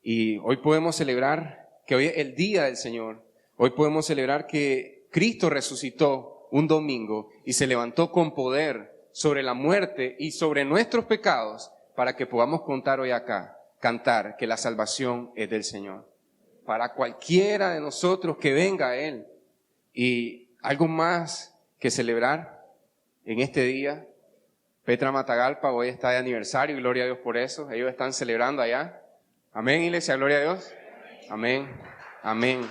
Y hoy podemos celebrar que hoy es el día del Señor. Hoy podemos celebrar que Cristo resucitó un domingo y se levantó con poder sobre la muerte y sobre nuestros pecados para que podamos cantar que la salvación es del Señor. Para cualquiera de nosotros que venga a Él. Y algo más que celebrar en este día. Petra Matagalpa hoy está de aniversario, gloria a Dios por eso. Ellos están celebrando allá. Amén, iglesia, gloria a Dios. Amén, amén.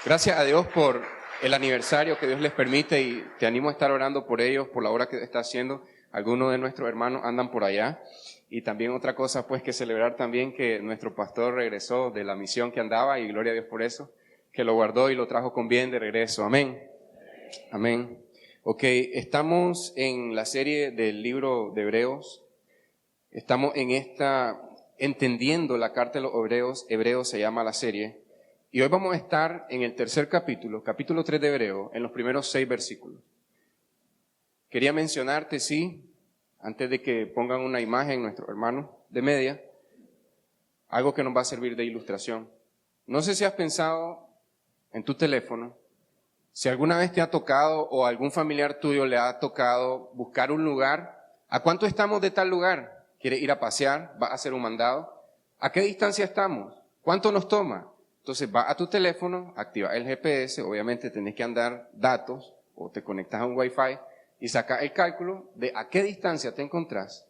Gracias a Dios por el aniversario que Dios les permite y te animo a estar orando por ellos, por la obra que está haciendo. Algunos de nuestros hermanos andan por allá. Y también otra cosa, pues, que celebrar también que nuestro pastor regresó de la misión que andaba y gloria a Dios por eso, que lo guardó y lo trajo con bien de regreso. Amén. Amén. Ok, estamos en la serie del libro de Hebreos. Estamos en entendiendo la carta de los Hebreos se llama la serie. Y hoy vamos a estar en el tercer capítulo 3 de Hebreos, en los primeros 6 versículos. Quería mencionarte, sí, antes de que pongan una imagen nuestros hermanos de media, algo que nos va a servir de ilustración. No sé si has pensado en tu teléfono, si alguna vez te ha tocado o algún familiar tuyo le ha tocado buscar un lugar. ¿A cuánto estamos de tal lugar? ¿Quieres ir a pasear? ¿Vas a hacer un mandado? ¿A qué distancia estamos? ¿Cuánto nos toma? Entonces vas a tu teléfono, activas el GPS, obviamente tenés que andar datos o te conectas a un Wi-Fi y sacas el cálculo de a qué distancia te encontrás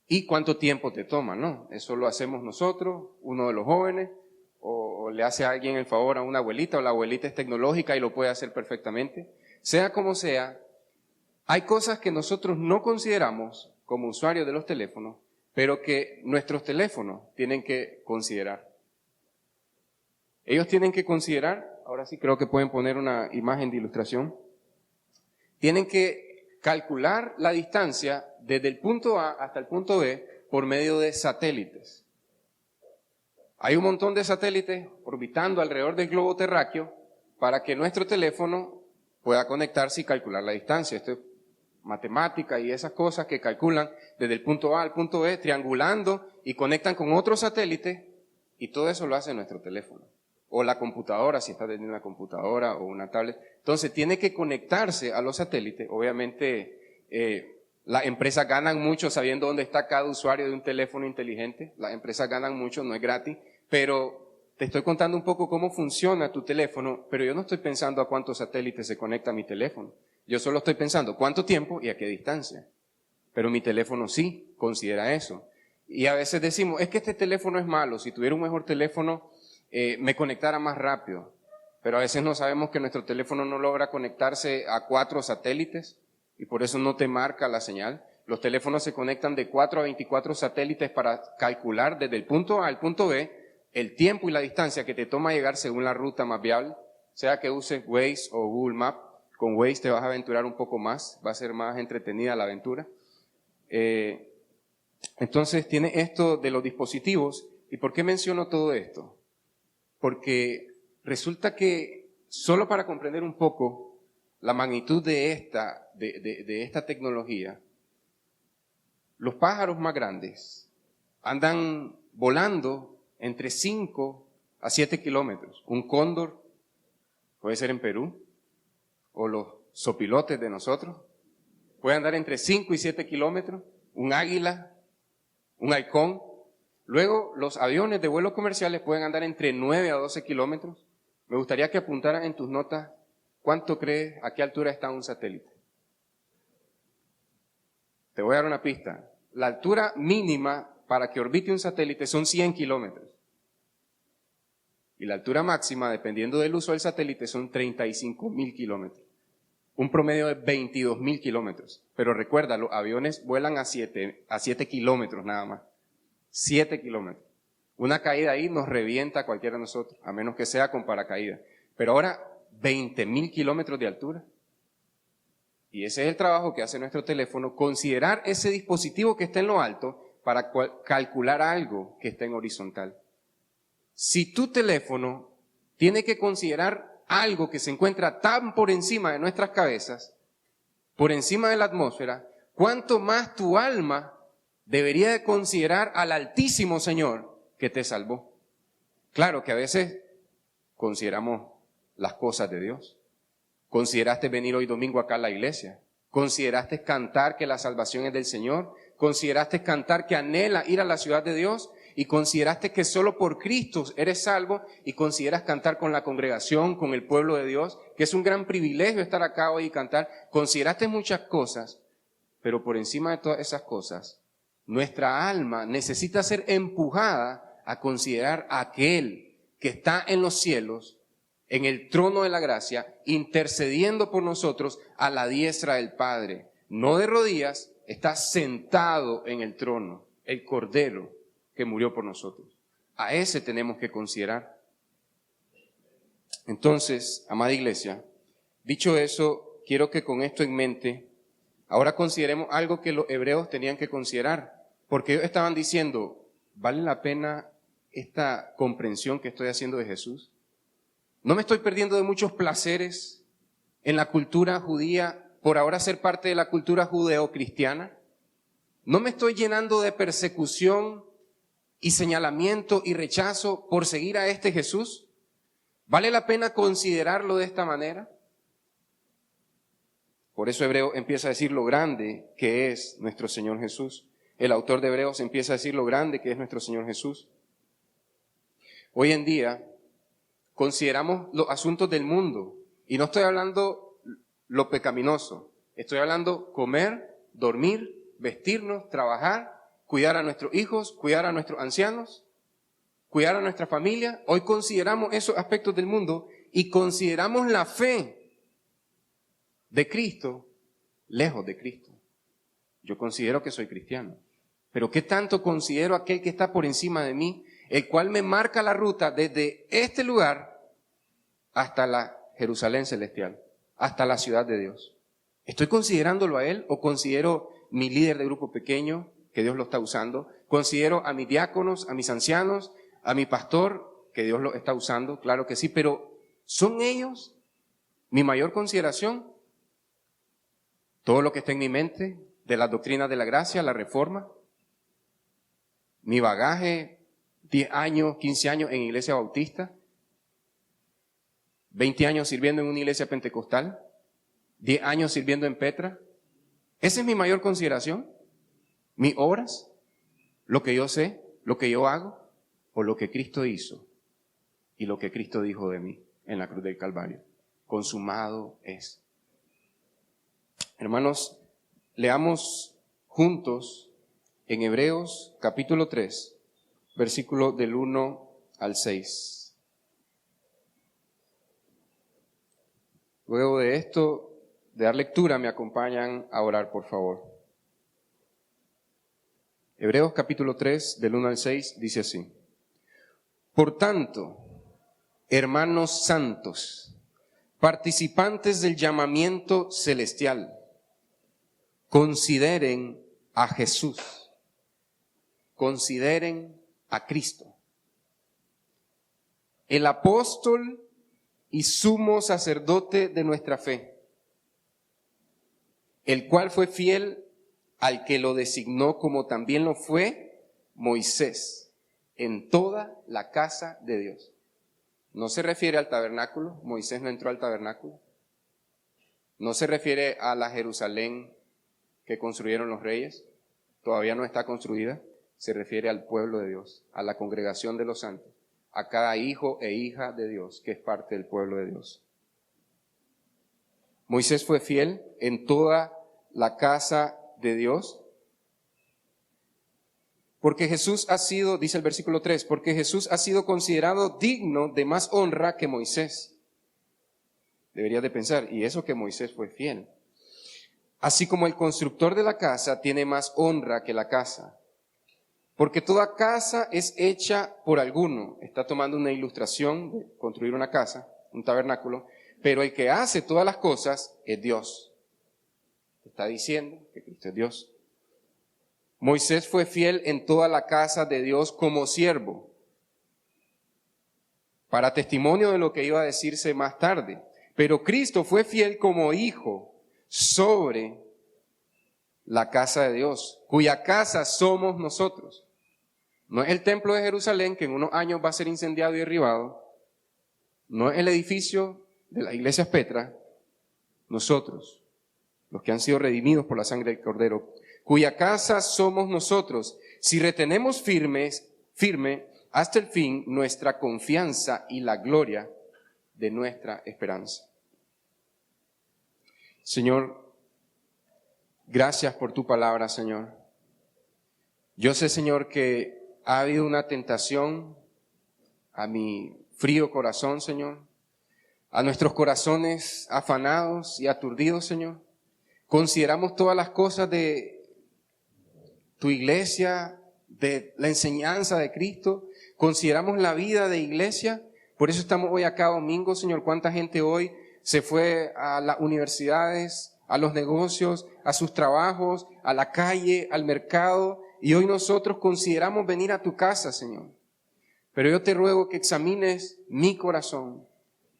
y cuánto tiempo te toma, ¿no? Eso lo hacemos nosotros, uno de los jóvenes, o le hace a alguien el favor a una abuelita, o la abuelita es tecnológica y lo puede hacer perfectamente. Sea como sea, hay cosas que nosotros no consideramos como usuarios de los teléfonos, pero que nuestros teléfonos tienen que considerar. Ellos tienen que considerar, ahora sí creo que pueden poner una imagen de ilustración, tienen que calcular la distancia desde el punto A hasta el punto B por medio de satélites. Hay un montón de satélites orbitando alrededor del globo terráqueo para que nuestro teléfono pueda conectarse y calcular la distancia. Esto es matemática y esas cosas que calculan desde el punto A al punto B, triangulando y conectan con otros satélites, y todo eso lo hace nuestro teléfono. O la computadora, si está teniendo una computadora o una tablet. Entonces tiene que conectarse a los satélites. Obviamente las empresas ganan mucho sabiendo dónde está cada usuario de un teléfono inteligente. Las empresas ganan mucho, no es gratis. Pero te estoy contando un poco cómo funciona tu teléfono, pero yo no estoy pensando a cuántos satélites se conecta a mi teléfono. Yo solo estoy pensando cuánto tiempo y a qué distancia. Pero mi teléfono sí considera eso. Y a veces decimos, es que este teléfono es malo. Si tuviera un mejor teléfono, me conectara más rápido. Pero a veces no sabemos que nuestro teléfono no logra conectarse a 4 satélites y por eso no te marca la señal. Los teléfonos se conectan de 4 a 24 satélites para calcular desde el punto A al punto B el tiempo y la distancia que te toma llegar según la ruta más viable, sea que uses Waze o Google Maps. Con Waze te vas a aventurar un poco más, va a ser más entretenida la aventura. Entonces tiene esto de los dispositivos. ¿Y por qué menciono todo esto? Porque resulta que solo para comprender un poco la magnitud de esta tecnología, los pájaros más grandes andan volando entre 5 a 7 kilómetros. Un cóndor puede ser en Perú, o los sopilotes de nosotros, pueden andar entre 5 y 7 kilómetros. Un águila, un halcón. Luego, los aviones de vuelos comerciales pueden andar entre 9 a 12 kilómetros. Me gustaría que apuntaran en tus notas cuánto crees, a qué altura está un satélite. Te voy a dar una pista. La altura mínima para que orbite un satélite son 100 kilómetros. Y la altura máxima, dependiendo del uso del satélite, son 35.000 kilómetros. Un promedio de 22.000 kilómetros. Pero recuerda, los aviones vuelan a 7 kilómetros nada más. 7 kilómetros. Una caída ahí nos revienta a cualquiera de nosotros, a menos que sea con paracaídas. Pero ahora, 20.000 kilómetros de altura. Y ese es el trabajo que hace nuestro teléfono, considerar ese dispositivo que está en lo alto para calcular algo que está en horizontal. Si tu teléfono tiene que considerar algo que se encuentra tan por encima de nuestras cabezas, por encima de la atmósfera, ¿cuánto más tu alma debería de considerar al Altísimo Señor que te salvó. Claro que a veces consideramos las cosas de Dios. ¿Consideraste venir hoy domingo acá a la iglesia? ¿Consideraste cantar que la salvación es del Señor? ¿Consideraste cantar que anhela ir a la ciudad de Dios? ¿Y consideraste que solo por Cristo eres salvo? ¿Y consideras cantar con la congregación, con el pueblo de Dios? Que es un gran privilegio estar acá hoy y cantar. Consideraste muchas cosas, pero por encima de todas esas cosas, nuestra alma necesita ser empujada a considerar a aquel que está en los cielos, en el trono de la gracia, intercediendo por nosotros a la diestra del Padre. No de rodillas, está sentado en el trono, el Cordero que murió por nosotros. A ese tenemos que considerar. Entonces, amada iglesia, dicho eso, quiero que con esto en mente, ahora consideremos algo que los hebreos tenían que considerar, porque ellos estaban diciendo, ¿vale la pena esta comprensión que estoy haciendo de Jesús? ¿No me estoy perdiendo de muchos placeres en la cultura judía por ahora ser parte de la cultura judeo-cristiana? ¿No me estoy llenando de persecución y señalamiento y rechazo por seguir a este Jesús? ¿Vale la pena considerarlo de esta manera? Por eso Hebreo empieza a decir lo grande que es nuestro Señor Jesús. El autor de Hebreos empieza a decir lo grande que es nuestro Señor Jesús. Hoy en día consideramos los asuntos del mundo, y no estoy hablando lo pecaminoso, estoy hablando comer, dormir, vestirnos, trabajar, cuidar a nuestros hijos, cuidar a nuestros ancianos, cuidar a nuestra familia. Hoy consideramos esos aspectos del mundo y consideramos la fe de Cristo lejos de Cristo. Yo considero que soy cristiano, pero ¿qué tanto considero aquel que está por encima de mí, el cual me marca la ruta desde este lugar hasta la Jerusalén celestial, hasta la ciudad de Dios? ¿Estoy considerándolo a Él o considero mi líder de grupo pequeño, que Dios lo está usando? ¿Considero a mis diáconos, a mis ancianos, a mi pastor, que Dios lo está usando? Claro que sí, pero ¿son ellos mi mayor consideración? Todo lo que está en mi mente de las doctrinas de la gracia, la reforma, mi bagaje, 10 años, 15 años en iglesia bautista, 20 años sirviendo en una iglesia pentecostal, 10 años sirviendo en Petra. ¿Esa es mi mayor consideración? ¿Mis obras? ¿Lo que yo sé? ¿Lo que yo hago? ¿O lo que Cristo hizo y lo que Cristo dijo de mí en la cruz del Calvario? Consumado es. Hermanos, leamos juntos en Hebreos capítulo 3, versículo del 1 al 6. Luego de esto, de dar lectura, me acompañan a orar, por favor. Hebreos capítulo 3, del 1 al 6, dice así. Por tanto, hermanos santos, participantes del llamamiento celestial, consideren a Jesús, consideren a Cristo, el apóstol y sumo sacerdote de nuestra fe, el cual fue fiel al que lo designó, como también lo fue Moisés en toda la casa de Dios. No se refiere al tabernáculo, Moisés no entró al tabernáculo. No se refiere a la Jerusalén que construyeron los reyes, todavía no está construida. Se refiere al pueblo de Dios, a la congregación de los santos, a cada hijo e hija de Dios que es parte del pueblo de Dios. Moisés fue fiel en toda la casa de Dios, porque Jesús ha sido, dice el versículo 3, porque Jesús ha sido considerado digno de más honra que Moisés. Deberías de pensar, y eso que Moisés fue fiel. Así como el constructor de la casa tiene más honra que la casa. Porque toda casa es hecha por alguno. Está tomando una ilustración de construir una casa, un tabernáculo, pero el que hace todas las cosas es Dios. Está diciendo que Cristo es Dios. Moisés fue fiel en toda la casa de Dios como siervo, para testimonio de lo que iba a decirse más tarde. Pero Cristo fue fiel como hijo sobre la casa de Dios, cuya casa somos nosotros. No es el templo de Jerusalén, que en unos años va a ser incendiado y derribado. No es el edificio de las iglesias Petra. Nosotros, los que han sido redimidos por la sangre del Cordero, cuya casa somos nosotros, si retenemos firme hasta el fin nuestra confianza y la gloria de nuestra esperanza. Señor, gracias por tu palabra, Señor. Yo sé, Señor, que ha habido una tentación a mi frío corazón, Señor, a nuestros corazones afanados y aturdidos, Señor. Consideramos todas las cosas de tu iglesia, de la enseñanza de Cristo, consideramos la vida de iglesia. Por eso estamos hoy acá domingo, Señor. ¿Cuánta gente hoy se fue a las universidades, a los negocios, a sus trabajos, a la calle, al mercado? Y hoy nosotros consideramos venir a tu casa, Señor. Pero yo te ruego que examines mi corazón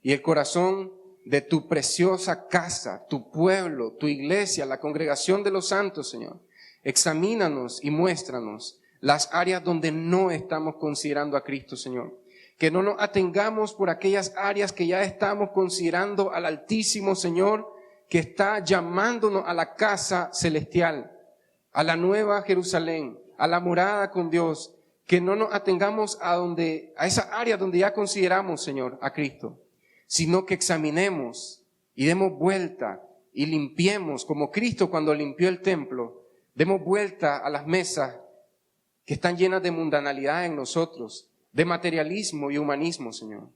y el corazón de tu preciosa casa, tu pueblo, tu iglesia, la congregación de los santos, Señor. Examínanos y muéstranos las áreas donde no estamos considerando a Cristo, Señor. Que no nos atengamos por aquellas áreas que ya estamos considerando al Altísimo, Señor, que está llamándonos a la casa celestial, a la nueva Jerusalén, a la morada con Dios. Que no nos atengamos a esa área donde ya consideramos, Señor, a Cristo, sino que examinemos y demos vuelta y limpiemos, como Cristo cuando limpió el templo, demos vuelta a las mesas que están llenas de mundanalidad en nosotros, de materialismo y humanismo, Señor.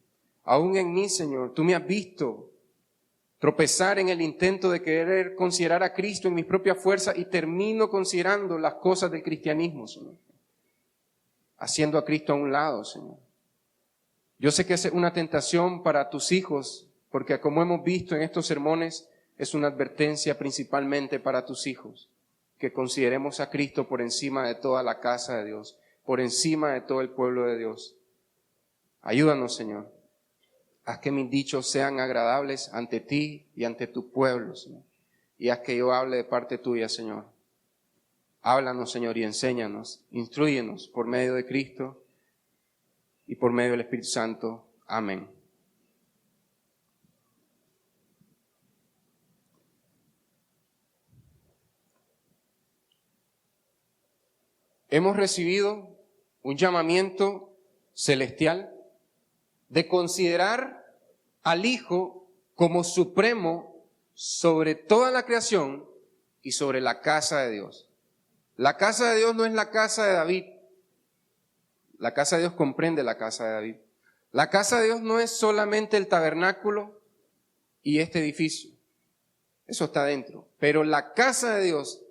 Aún en mí, Señor, tú me has visto tropezar en el intento de querer considerar a Cristo en mis propias fuerzas y termino considerando las cosas del cristianismo, Señor. Haciendo a Cristo a un lado, Señor. Yo sé que es una tentación para tus hijos, porque como hemos visto en estos sermones, es una advertencia principalmente para tus hijos, que consideremos a Cristo por encima de toda la casa de Dios, por encima de todo el pueblo de Dios. Ayúdanos, Señor. Haz que mis dichos sean agradables ante ti y ante tu pueblo, Señor. Y haz que yo hable de parte tuya, Señor. Háblanos, Señor, y enséñanos, instrúyenos por medio de Cristo y por medio del Espíritu Santo. Amén. Hemos recibido un llamamiento celestial de considerar al Hijo como supremo sobre toda la creación y sobre la casa de Dios. La casa de Dios no es la casa de David. La casa de Dios comprende la casa de David. La casa de Dios no es solamente el tabernáculo y este edificio. Eso está dentro. Pero la casa de Dios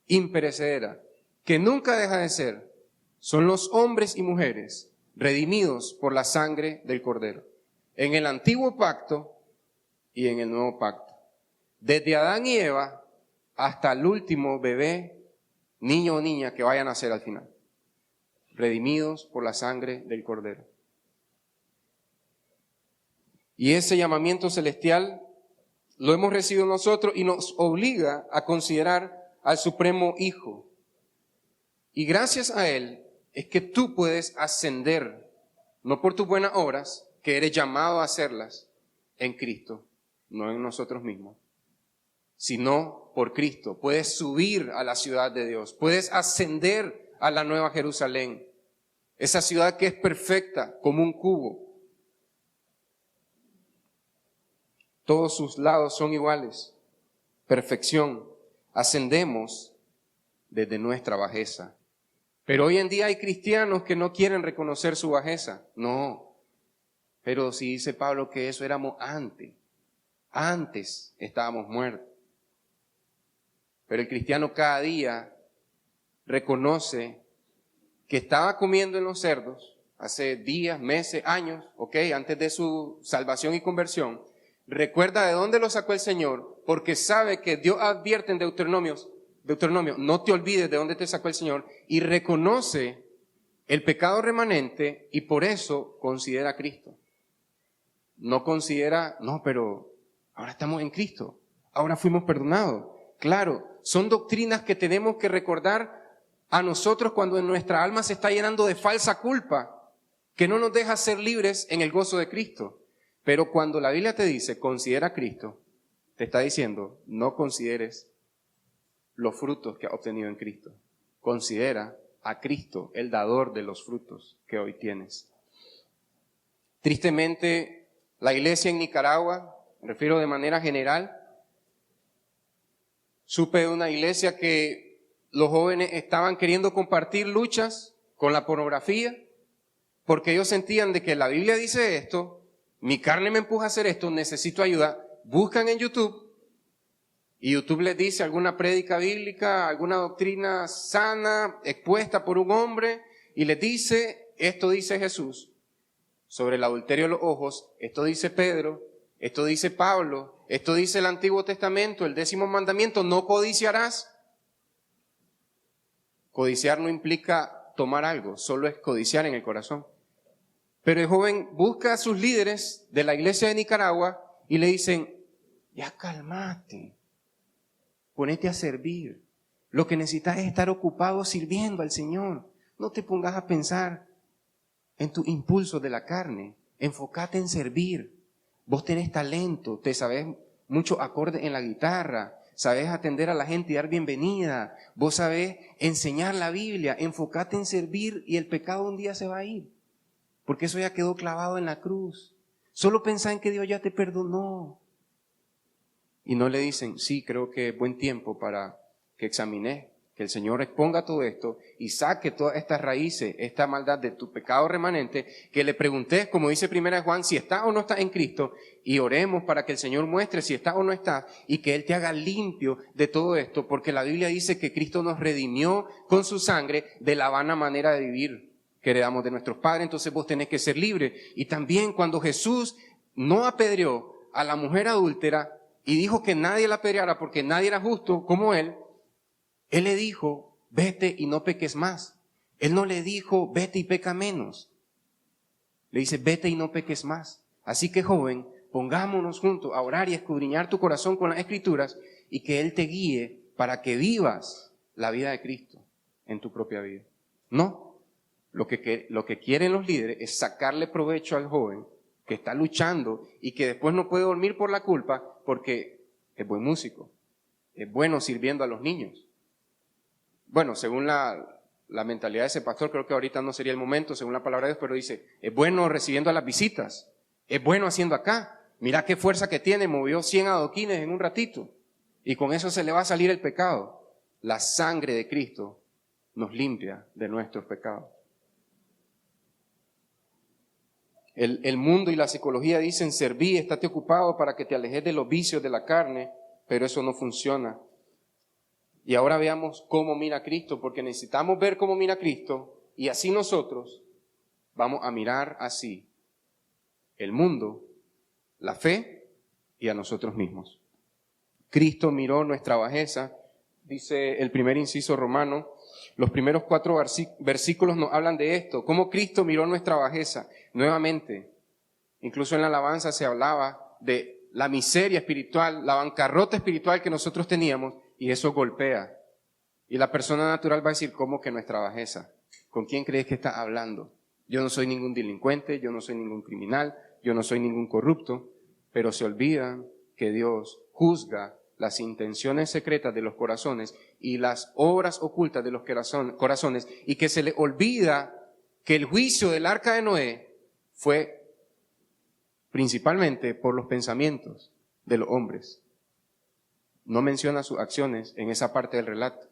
imperecedera, que nunca deja de ser, son los hombres y mujeres redimidos por la sangre del Cordero. En el antiguo pacto y en el nuevo pacto. Desde Adán y Eva hasta el último bebé, niño o niña que vaya a nacer al final. Redimidos por la sangre del Cordero. Y ese llamamiento celestial lo hemos recibido nosotros y nos obliga a considerar al Supremo Hijo. Y gracias a Él es que tú puedes ascender, no por tus buenas obras, que eres llamado a hacerlas en Cristo, no en nosotros mismos, sino por Cristo. Puedes subir a la ciudad de Dios, puedes ascender a la nueva Jerusalén, esa ciudad que es perfecta como un cubo. Todos sus lados son iguales, perfección. Ascendemos desde nuestra bajeza. Pero hoy en día hay cristianos que no quieren reconocer su bajeza. No, pero si dice Pablo que eso éramos antes estábamos muertos. Pero el cristiano cada día reconoce que estaba comiendo en los cerdos hace días, meses, años, antes de su salvación y conversión. Recuerda de dónde lo sacó el Señor, porque sabe que Dios advierte en Deuteronomio, no te olvides de dónde te sacó el Señor, y reconoce el pecado remanente y por eso considera a Cristo. No considera, pero ahora estamos en Cristo, ahora fuimos perdonados. Claro, son doctrinas que tenemos que recordar a nosotros cuando nuestra alma se está llenando de falsa culpa, que no nos deja ser libres en el gozo de Cristo. Pero cuando la Biblia te dice, considera a Cristo, te está diciendo, no consideres los frutos que has obtenido en Cristo. Considera a Cristo, el dador de los frutos que hoy tienes. Tristemente, la iglesia en Nicaragua, me refiero de manera general, supe de una iglesia que los jóvenes estaban queriendo compartir luchas con la pornografía, porque ellos sentían de que la Biblia dice esto, mi carne me empuja a hacer esto, necesito ayuda. Buscan en YouTube y YouTube les dice alguna prédica bíblica, alguna doctrina sana, expuesta por un hombre, y les dice, esto dice Jesús sobre el adulterio de los ojos, esto dice Pedro, esto dice Pablo, esto dice el Antiguo Testamento, el 10º mandamiento, no codiciarás. Codiciar no implica tomar algo, solo es codiciar en el corazón. Pero el joven busca a sus líderes de la iglesia de Nicaragua y le dicen, ya cálmate, ponete a servir. Lo que necesitas es estar ocupado sirviendo al Señor. No te pongas a pensar en tu impulso de la carne. Enfócate en servir. Vos tenés talento, te sabés muchos acordes en la guitarra, sabés atender a la gente y dar bienvenida. Vos sabés enseñar la Biblia. Enfócate en servir y el pecado un día se va a ir. Porque eso ya quedó clavado en la cruz. Solo pensá en que Dios ya te perdonó. Y no le dicen, sí, creo que es buen tiempo para que examines, que el Señor exponga todo esto y saque todas estas raíces, esta maldad de tu pecado remanente, que le preguntes, como dice 1 Juan, si está o no está en Cristo, y oremos para que el Señor muestre si está o no está, y que Él te haga limpio de todo esto, porque la Biblia dice que Cristo nos redimió con su sangre de la vana manera de vivir que heredamos de nuestros padres. Entonces vos tenés que ser libre. Y también cuando Jesús no apedreó a la mujer adúltera y dijo que nadie la apedreara porque nadie era justo como Él le dijo, vete y no peques más. Él no le dijo, vete y peca menos. Le dice, vete y no peques más. Así que, joven, pongámonos juntos a orar y a escudriñar tu corazón con las Escrituras y que Él te guíe para que vivas la vida de Cristo en tu propia vida. No, lo que quieren los líderes es sacarle provecho al joven que está luchando y que después no puede dormir por la culpa porque es buen músico, es bueno sirviendo a los niños. Bueno, según la mentalidad de ese pastor, creo que ahorita no sería el momento, según la palabra de Dios, pero dice, es bueno recibiendo a las visitas, es bueno haciendo acá. Mira qué fuerza que tiene, movió 100 adoquines en un ratito. Y con eso se le va a salir el pecado. La sangre de Cristo nos limpia de nuestros pecados. El mundo y la psicología dicen, serví, estate ocupado para que te alejes de los vicios de la carne, pero eso no funciona. Y ahora veamos cómo mira Cristo, porque necesitamos ver cómo mira Cristo, y así nosotros vamos a mirar así el mundo, la fe y a nosotros mismos. Cristo miró nuestra bajeza, dice el primer inciso romano. Los primeros 4 versículos nos hablan de esto, cómo Cristo miró nuestra bajeza. Nuevamente, incluso en la alabanza se hablaba de la miseria espiritual, la bancarrota espiritual que nosotros teníamos, y eso golpea. Y la persona natural va a decir, ¿cómo que nuestra bajeza? ¿Con quién crees que está hablando? Yo no soy ningún delincuente, yo no soy ningún criminal, yo no soy ningún corrupto, pero se olvidan que Dios juzga las intenciones secretas de los corazones y las obras ocultas de los corazones, y que se le olvida que el juicio del arca de Noé fue principalmente por los pensamientos de los hombres. No menciona sus acciones en esa parte del relato.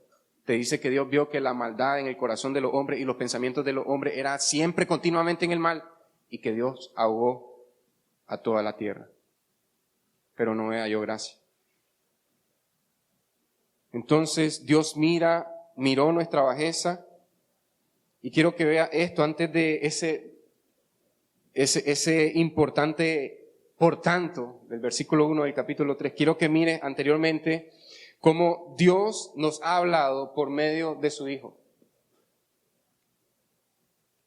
Te dice que Dios vio que la maldad en el corazón de los hombres y los pensamientos de los hombres era siempre continuamente en el mal, y que Dios ahogó a toda la tierra. Pero Noé halló gracia. Entonces Dios miró nuestra bajeza, y quiero que vea esto antes de ese importante por tanto del versículo 1 del capítulo 3. Quiero que mire anteriormente cómo Dios nos ha hablado por medio de su Hijo.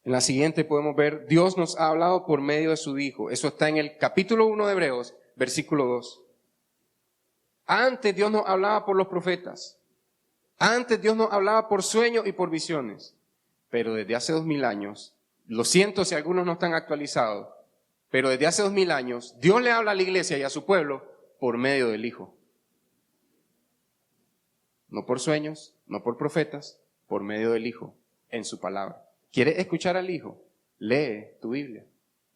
En la siguiente podemos ver, Dios nos ha hablado por medio de su Hijo. Eso está en el capítulo 1 de Hebreos, versículo 2. Antes Dios nos hablaba por los profetas. Antes Dios nos hablaba por sueños y por visiones, pero desde hace 2000 años, lo siento si algunos no están actualizados, pero desde hace 2000 años, Dios le habla a la iglesia y a su pueblo por medio del Hijo. No por sueños, no por profetas, por medio del Hijo, en su palabra. ¿Quieres escuchar al Hijo? Lee tu Biblia.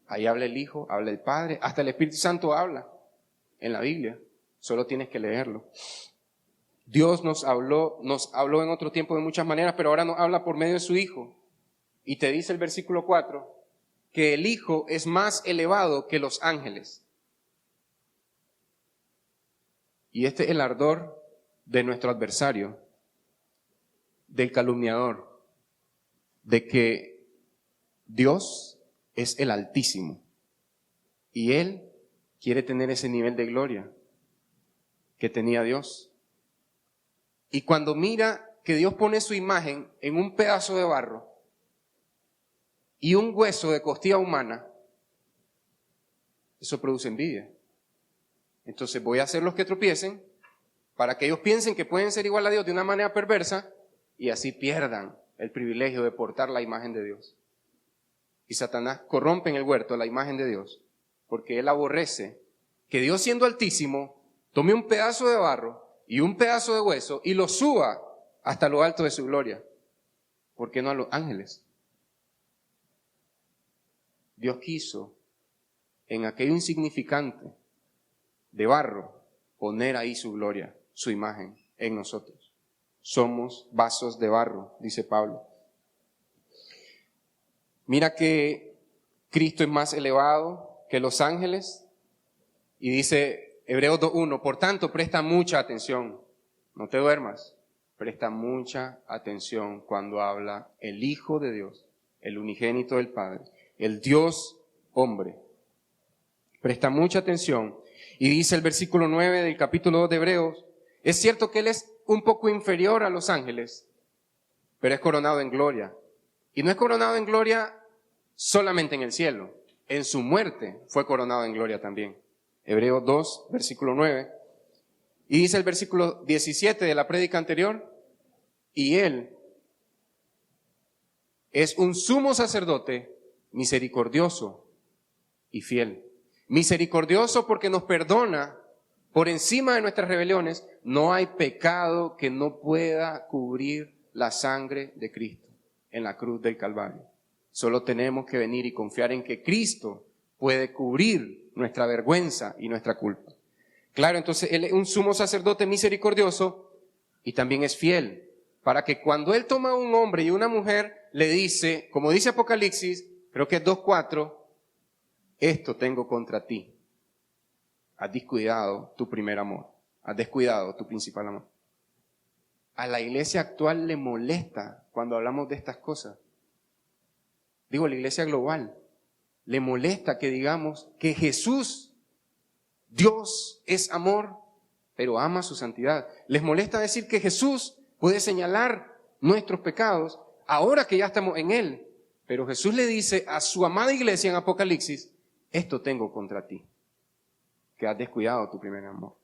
Ahí habla el Hijo, habla el Padre, hasta el Espíritu Santo habla en la Biblia. Solo tienes que leerlo. Dios nos habló en otro tiempo de muchas maneras, pero ahora nos habla por medio de su Hijo. Y te dice el versículo 4, que el Hijo es más elevado que los ángeles. Y este es el ardor de nuestro adversario, del calumniador, de que Dios es el Altísimo y Él quiere tener ese nivel de gloria que tenía Dios. Y cuando mira que Dios pone su imagen en un pedazo de barro y un hueso de costilla humana, eso produce envidia. Entonces voy a hacer los que tropiecen para que ellos piensen que pueden ser igual a Dios de una manera perversa y así pierdan el privilegio de portar la imagen de Dios. Y Satanás corrompe en el huerto la imagen de Dios porque él aborrece que Dios, siendo altísimo, tome un pedazo de barro y un pedazo de hueso y lo suba hasta lo alto de su gloria. ¿Por qué no a los ángeles? Dios quiso en aquello insignificante de barro poner ahí su gloria, su imagen en nosotros. Somos vasos de barro, dice Pablo. Mira que Cristo es más elevado que los ángeles y dice Hebreos 2:1, por tanto presta mucha atención, no te duermas, presta mucha atención cuando habla el Hijo de Dios, el unigénito del Padre, el Dios hombre. Presta mucha atención. Y dice el versículo 9 del capítulo 2 de Hebreos, es cierto que Él es un poco inferior a los ángeles, pero es coronado en gloria. Y no es coronado en gloria solamente en el cielo, en su muerte fue coronado en gloria también. Hebreos 2, versículo 9. Y dice el versículo 17 de la prédica anterior, y Él es un sumo sacerdote misericordioso y fiel. Misericordioso porque nos perdona por encima de nuestras rebeliones. No hay pecado que no pueda cubrir la sangre de Cristo en la cruz del Calvario. Solo tenemos que venir y confiar en que Cristo puede cubrir nuestra vergüenza y nuestra culpa. Claro, entonces Él es un sumo sacerdote misericordioso y también es fiel, para que cuando Él toma a un hombre y una mujer, le dice, como dice Apocalipsis, creo que es 2:4, esto tengo contra ti. Has descuidado tu primer amor. Has descuidado tu principal amor. A la iglesia actual le molesta cuando hablamos de estas cosas. Digo, la iglesia global. Le molesta que digamos que Jesús, Dios, es amor, pero ama su santidad. Les molesta decir que Jesús puede señalar nuestros pecados ahora que ya estamos en Él. Pero Jesús le dice a su amada iglesia en Apocalipsis, esto tengo contra ti, que has descuidado tu primer amor.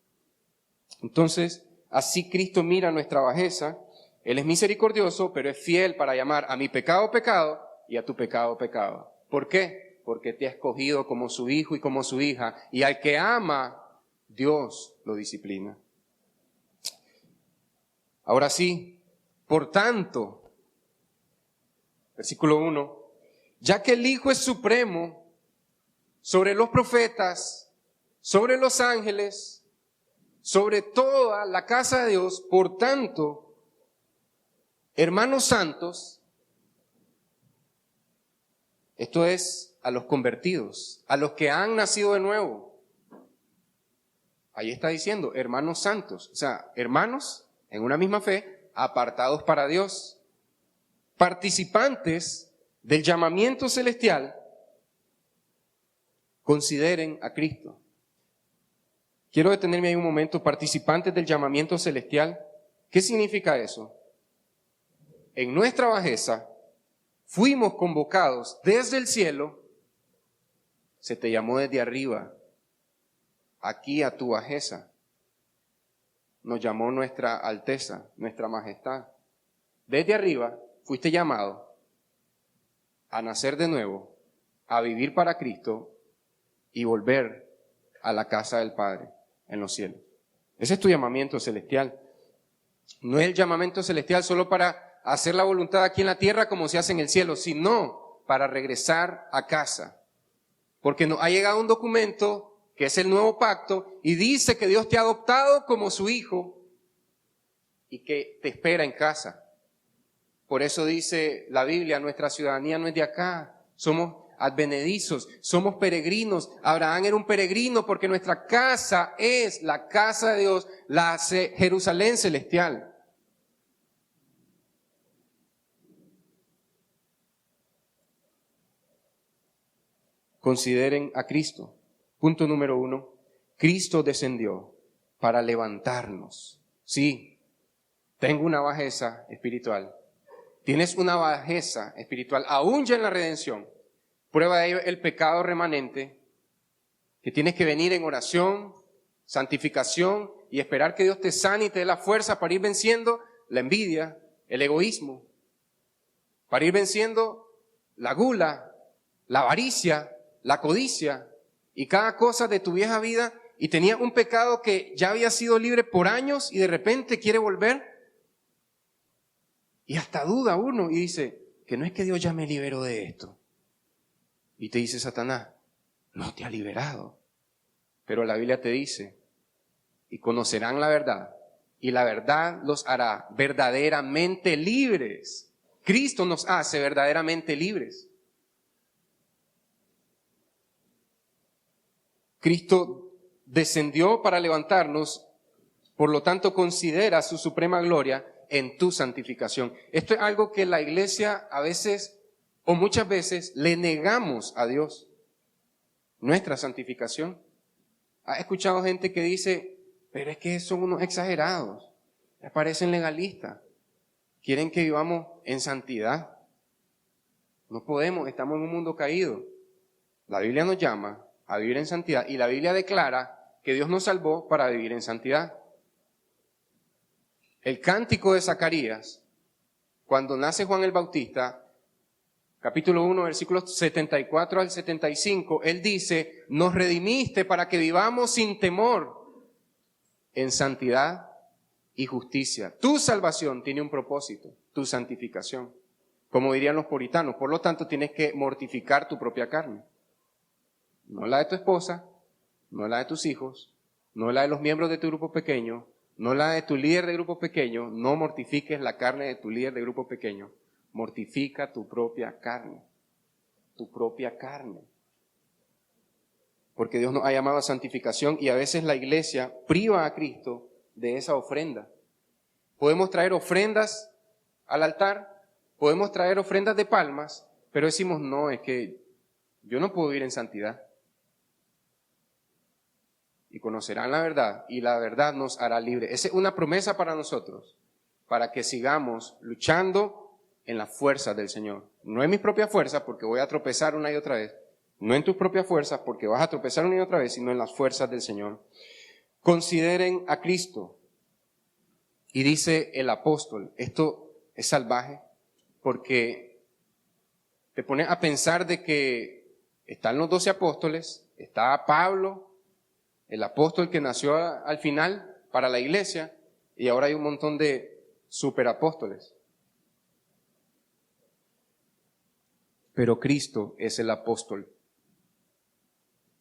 Entonces, así Cristo mira nuestra bajeza. Él es misericordioso, pero es fiel para llamar a mi pecado, pecado, y a tu pecado, pecado. ¿Por qué? Porque te ha escogido como su hijo y como su hija, y al que ama, Dios lo disciplina. Ahora sí, por tanto, versículo 1, ya que el Hijo es supremo sobre los profetas, sobre los ángeles, sobre toda la casa de Dios, por tanto, hermanos santos, esto es a los convertidos, a los que han nacido de nuevo. Ahí está diciendo, hermanos santos, o sea, hermanos en una misma fe, apartados para Dios, participantes del llamamiento celestial, consideren a Cristo. Quiero detenerme ahí un momento, participantes del llamamiento celestial. ¿Qué significa eso? En nuestra bajeza fuimos convocados desde el cielo, se te llamó desde arriba, aquí a tu bajeza. nos llamó nuestra Alteza, nuestra Majestad. Desde arriba fuiste llamado a nacer de nuevo, a vivir para Cristo y volver a la casa del Padre en los cielos. Ese es tu llamamiento celestial. No es el llamamiento celestial solo para hacer la voluntad aquí en la tierra como se hace en el cielo, sino para regresar a casa. Porque nos ha llegado un documento que es el nuevo pacto y dice que Dios te ha adoptado como su hijo y que te espera en casa. Por eso dice la Biblia, nuestra ciudadanía no es de acá, somos advenedizos, somos peregrinos. Abraham era un peregrino porque nuestra casa es la casa de Dios, la Jerusalén celestial. Consideren a Cristo. Punto número 1. Cristo descendió para levantarnos. Sí, tengo una bajeza espiritual. Tienes una bajeza espiritual, aún ya en la redención. Prueba de ello el pecado remanente, que tienes que venir en oración, santificación y esperar que Dios te sane y te dé la fuerza para ir venciendo la envidia, el egoísmo, para ir venciendo la gula, la avaricia, la codicia y cada cosa de tu vieja vida, y tenías un pecado que ya había sido libre por años y de repente quiere volver. Y hasta duda uno y dice, que no es que Dios ya me liberó de esto. Y te dice Satanás, no te ha liberado. Pero la Biblia te dice, y conocerán la verdad, y la verdad los hará verdaderamente libres. Cristo nos hace verdaderamente libres. Cristo descendió para levantarnos, por lo tanto considera su suprema gloria en tu santificación. Esto es algo que la iglesia a veces o muchas veces le negamos a Dios, nuestra santificación. ¿Has escuchado gente que dice, pero es que son unos exagerados, les parecen legalistas, quieren que vivamos en santidad? No podemos, estamos en un mundo caído. La Biblia nos llama a vivir en santidad y la Biblia declara que Dios nos salvó para vivir en santidad. El cántico de Zacarías, cuando nace Juan el Bautista, capítulo 1, versículos 74 al 75, él dice, nos redimiste para que vivamos sin temor, en santidad y justicia. Tu salvación tiene un propósito, tu santificación. Como dirían los puritanos, por lo tanto tienes que mortificar tu propia carne. No la de tu esposa, no la de tus hijos, no la de los miembros de tu grupo pequeño, no la de tu líder de grupo pequeño. No mortifiques la carne de tu líder de grupo pequeño. Mortifica tu propia carne. Tu propia carne. Porque Dios nos ha llamado a santificación y a veces la iglesia priva a Cristo de esa ofrenda. Podemos traer ofrendas al altar, podemos traer ofrendas de palmas, pero decimos, no, es que yo no puedo vivir en santidad. Y conocerán la verdad, y la verdad nos hará libres. Esa es una promesa para nosotros, para que sigamos luchando en la fuerza del Señor. No en mis propias fuerzas, porque voy a tropezar una y otra vez. No en tus propias fuerzas, porque vas a tropezar una y otra vez, sino en las fuerzas del Señor. Consideren a Cristo. Y dice el apóstol, esto es salvaje, porque te pones a pensar de que están los 12 apóstoles, está Pablo, el apóstol que nació al final para la iglesia, y ahora hay un montón de superapóstoles. Pero Cristo es el apóstol.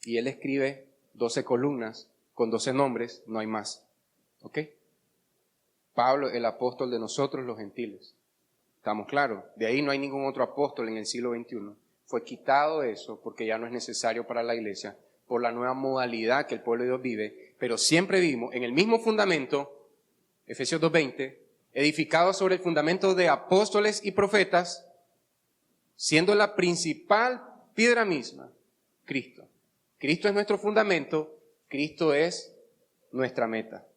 Y él escribe 12 columnas con 12 nombres, no hay más. ¿Ok? Pablo, el apóstol de nosotros los gentiles. ¿Estamos claros? De ahí no hay ningún otro apóstol en el siglo XXI. Fue quitado eso porque ya no es necesario para la iglesia, por la nueva modalidad que el pueblo de Dios vive, pero siempre vivimos en el mismo fundamento, Efesios 2:20, edificado sobre el fundamento de apóstoles y profetas, siendo la principal piedra misma, Cristo. Cristo es nuestro fundamento, Cristo es nuestra meta.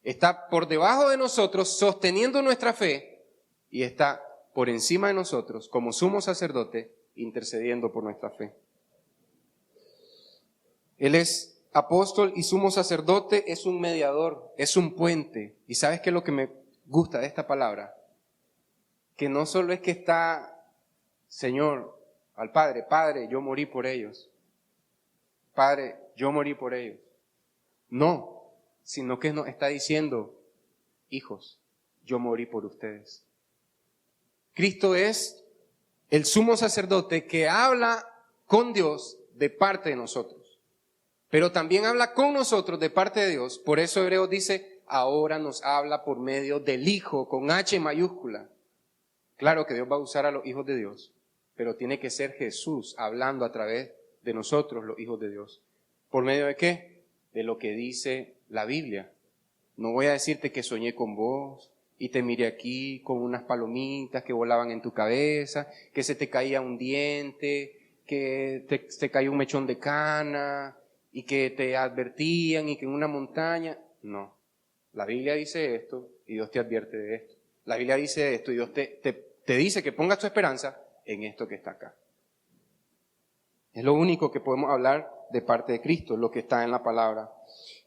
Está por debajo de nosotros, sosteniendo nuestra fe, y está por encima de nosotros, como sumo sacerdote, intercediendo por nuestra fe. Él es apóstol y sumo sacerdote es un mediador, es un puente. ¿Y sabes qué es lo que me gusta de esta palabra? Que no solo es que está, Señor, al Padre, Padre, yo morí por ellos. Padre, yo morí por ellos. No, sino que nos está diciendo, hijos, yo morí por ustedes. Cristo es el sumo sacerdote que habla con Dios de parte de nosotros, pero también habla con nosotros de parte de Dios. Por eso Hebreos dice, ahora nos habla por medio del Hijo, con H mayúscula. Claro que Dios va a usar a los hijos de Dios, pero tiene que ser Jesús hablando a través de nosotros, los hijos de Dios. ¿Por medio de qué? De lo que dice la Biblia. No voy a decirte que soñé con vos y te miré aquí con unas palomitas que volaban en tu cabeza, que se te caía un diente, que te cayó un mechón de cana y que te advertían y que en una montaña. No, la Biblia dice esto y Dios te advierte de esto. La Biblia dice esto y Dios te dice que pongas tu esperanza en esto que está acá. Es lo único que podemos hablar de parte de Cristo, lo que está en la palabra.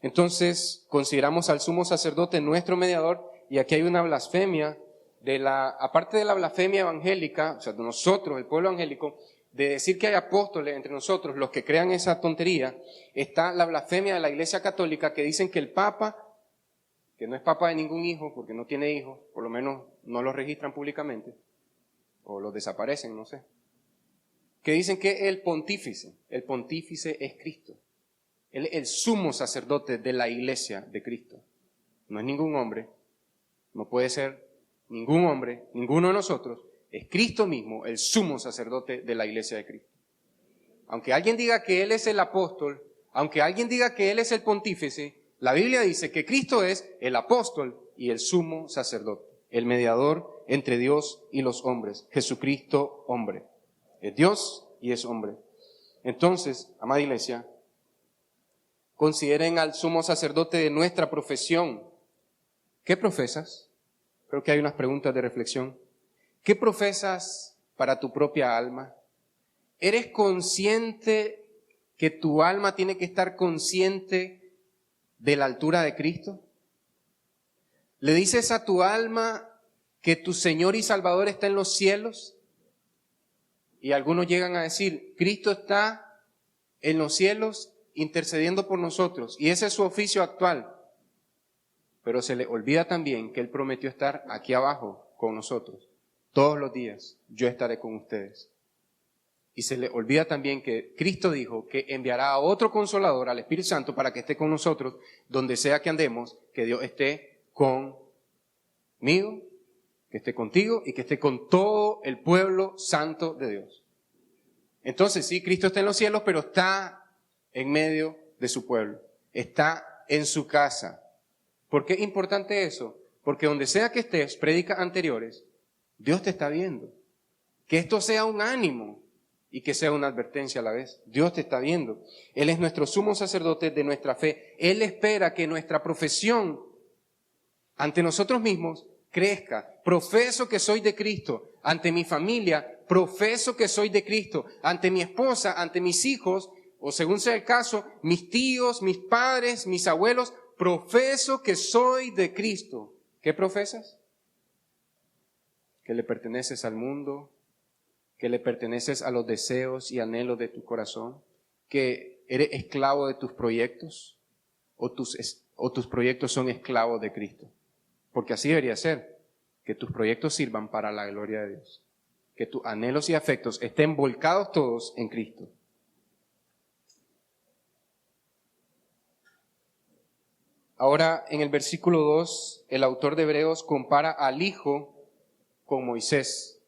Entonces, consideramos al sumo sacerdote nuestro mediador, y aquí hay una blasfemia, aparte de la blasfemia evangélica, o sea, de nosotros, el pueblo evangélico, de decir que hay apóstoles entre nosotros, los que crean esa tontería, está la blasfemia de la Iglesia Católica, que dicen que el Papa, que no es Papa de ningún hijo, porque no tiene hijos, por lo menos no los registran públicamente, o los desaparecen, no sé, que dicen que el pontífice es Cristo. Él es el sumo sacerdote de la iglesia de Cristo. No es ningún hombre, no puede ser ningún hombre, ninguno de nosotros. Es Cristo mismo el sumo sacerdote de la iglesia de Cristo. Aunque alguien diga que Él es el apóstol, aunque alguien diga que Él es el pontífice, la Biblia dice que Cristo es el apóstol y el sumo sacerdote, el mediador entre Dios y los hombres. Jesucristo, hombre. Es Dios y es hombre. Entonces, amada iglesia, consideren al sumo sacerdote de nuestra profesión. ¿Qué profesas? Creo que hay unas preguntas de reflexión. ¿Qué profesas para tu propia alma? ¿Eres consciente que tu alma tiene que estar consciente de la altura de Cristo? ¿Le dices a tu alma que tu Señor y Salvador está en los cielos? Y algunos llegan a decir, Cristo está en los cielos intercediendo por nosotros, y ese es su oficio actual. Pero se le olvida también que Él prometió estar aquí abajo con nosotros. Todos los días yo estaré con ustedes. Y se le olvida también que Cristo dijo que enviará a otro Consolador, al Espíritu Santo, para que esté con nosotros, donde sea que andemos, que Dios esté conmigo, que esté contigo y que esté con todo el pueblo santo de Dios. Entonces sí, Cristo está en los cielos, pero está en medio de su pueblo. Está en su casa. ¿Por qué es importante eso? Porque donde sea que estés, prédicas anteriores, Dios te está viendo. Que esto sea un ánimo y que sea una advertencia a la vez. Dios te está viendo. Él es nuestro sumo sacerdote de nuestra fe. Él espera que nuestra profesión ante nosotros mismos crezca. Profeso que soy de Cristo. Ante mi familia, profeso que soy de Cristo. Ante mi esposa, ante mis hijos, o según sea el caso, mis tíos, mis padres, mis abuelos, profeso que soy de Cristo. ¿Qué profesas? Que le perteneces al mundo, que le perteneces a los deseos y anhelos de tu corazón, que eres esclavo de tus proyectos, o tus proyectos son esclavos de Cristo. Porque así debería ser, que tus proyectos sirvan para la gloria de Dios, que tus anhelos y afectos estén volcados todos en Cristo. Ahora, en el versículo 2, el autor de Hebreos compara al Hijo con Moisés.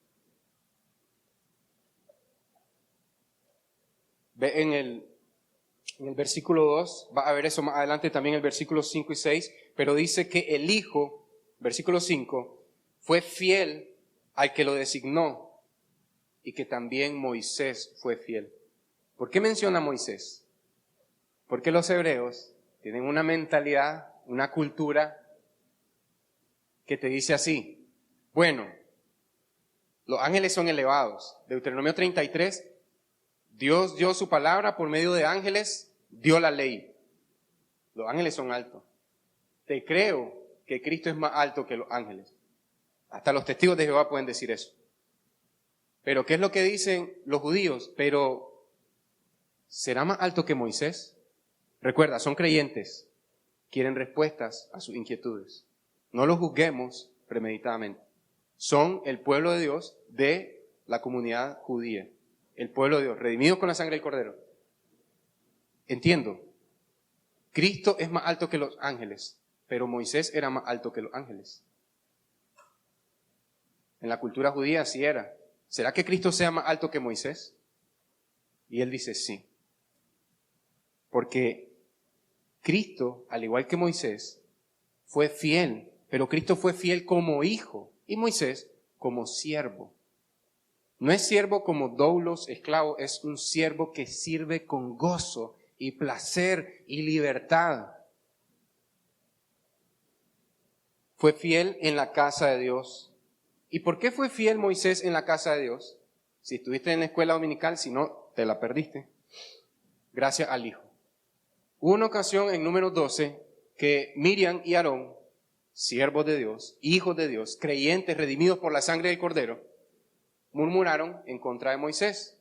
Ve en el versículo 2, va a ver eso más adelante también en el versículo 5 y 6, pero dice que el Hijo, versículo 5, fue fiel al que lo designó y que también Moisés fue fiel. ¿Por qué menciona a Moisés? Porque los hebreos tienen una mentalidad, una cultura que te dice así, bueno, los ángeles son elevados. Deuteronomio 33, Dios dio su palabra por medio de ángeles, dio la ley. Los ángeles son altos. Te creo que Cristo es más alto que los ángeles. Hasta los testigos de Jehová pueden decir eso. Pero ¿qué es lo que dicen los judíos? Pero ¿será más alto que Moisés? Recuerda, son creyentes. Quieren respuestas a sus inquietudes. No los juzguemos premeditadamente. Son el pueblo de Dios de la comunidad judía. El pueblo de Dios, redimidos con la sangre del Cordero. Entiendo. Cristo es más alto que los ángeles, pero Moisés era más alto que los ángeles. En la cultura judía así era. ¿Será que Cristo sea más alto que Moisés? Y él dice sí. Porque Cristo, al igual que Moisés, fue fiel, pero Cristo fue fiel como hijo y Moisés como siervo. No es siervo como doulos, esclavo, es un siervo que sirve con gozo y placer y libertad. Fue fiel en la casa de Dios. ¿Y por qué fue fiel Moisés en la casa de Dios? Si estuviste en la escuela dominical, si no, te la perdiste. Gracias al Hijo. Hubo una ocasión en Números 12 que Miriam y Aarón, siervos de Dios, hijos de Dios, creyentes redimidos por la sangre del Cordero, murmuraron en contra de Moisés,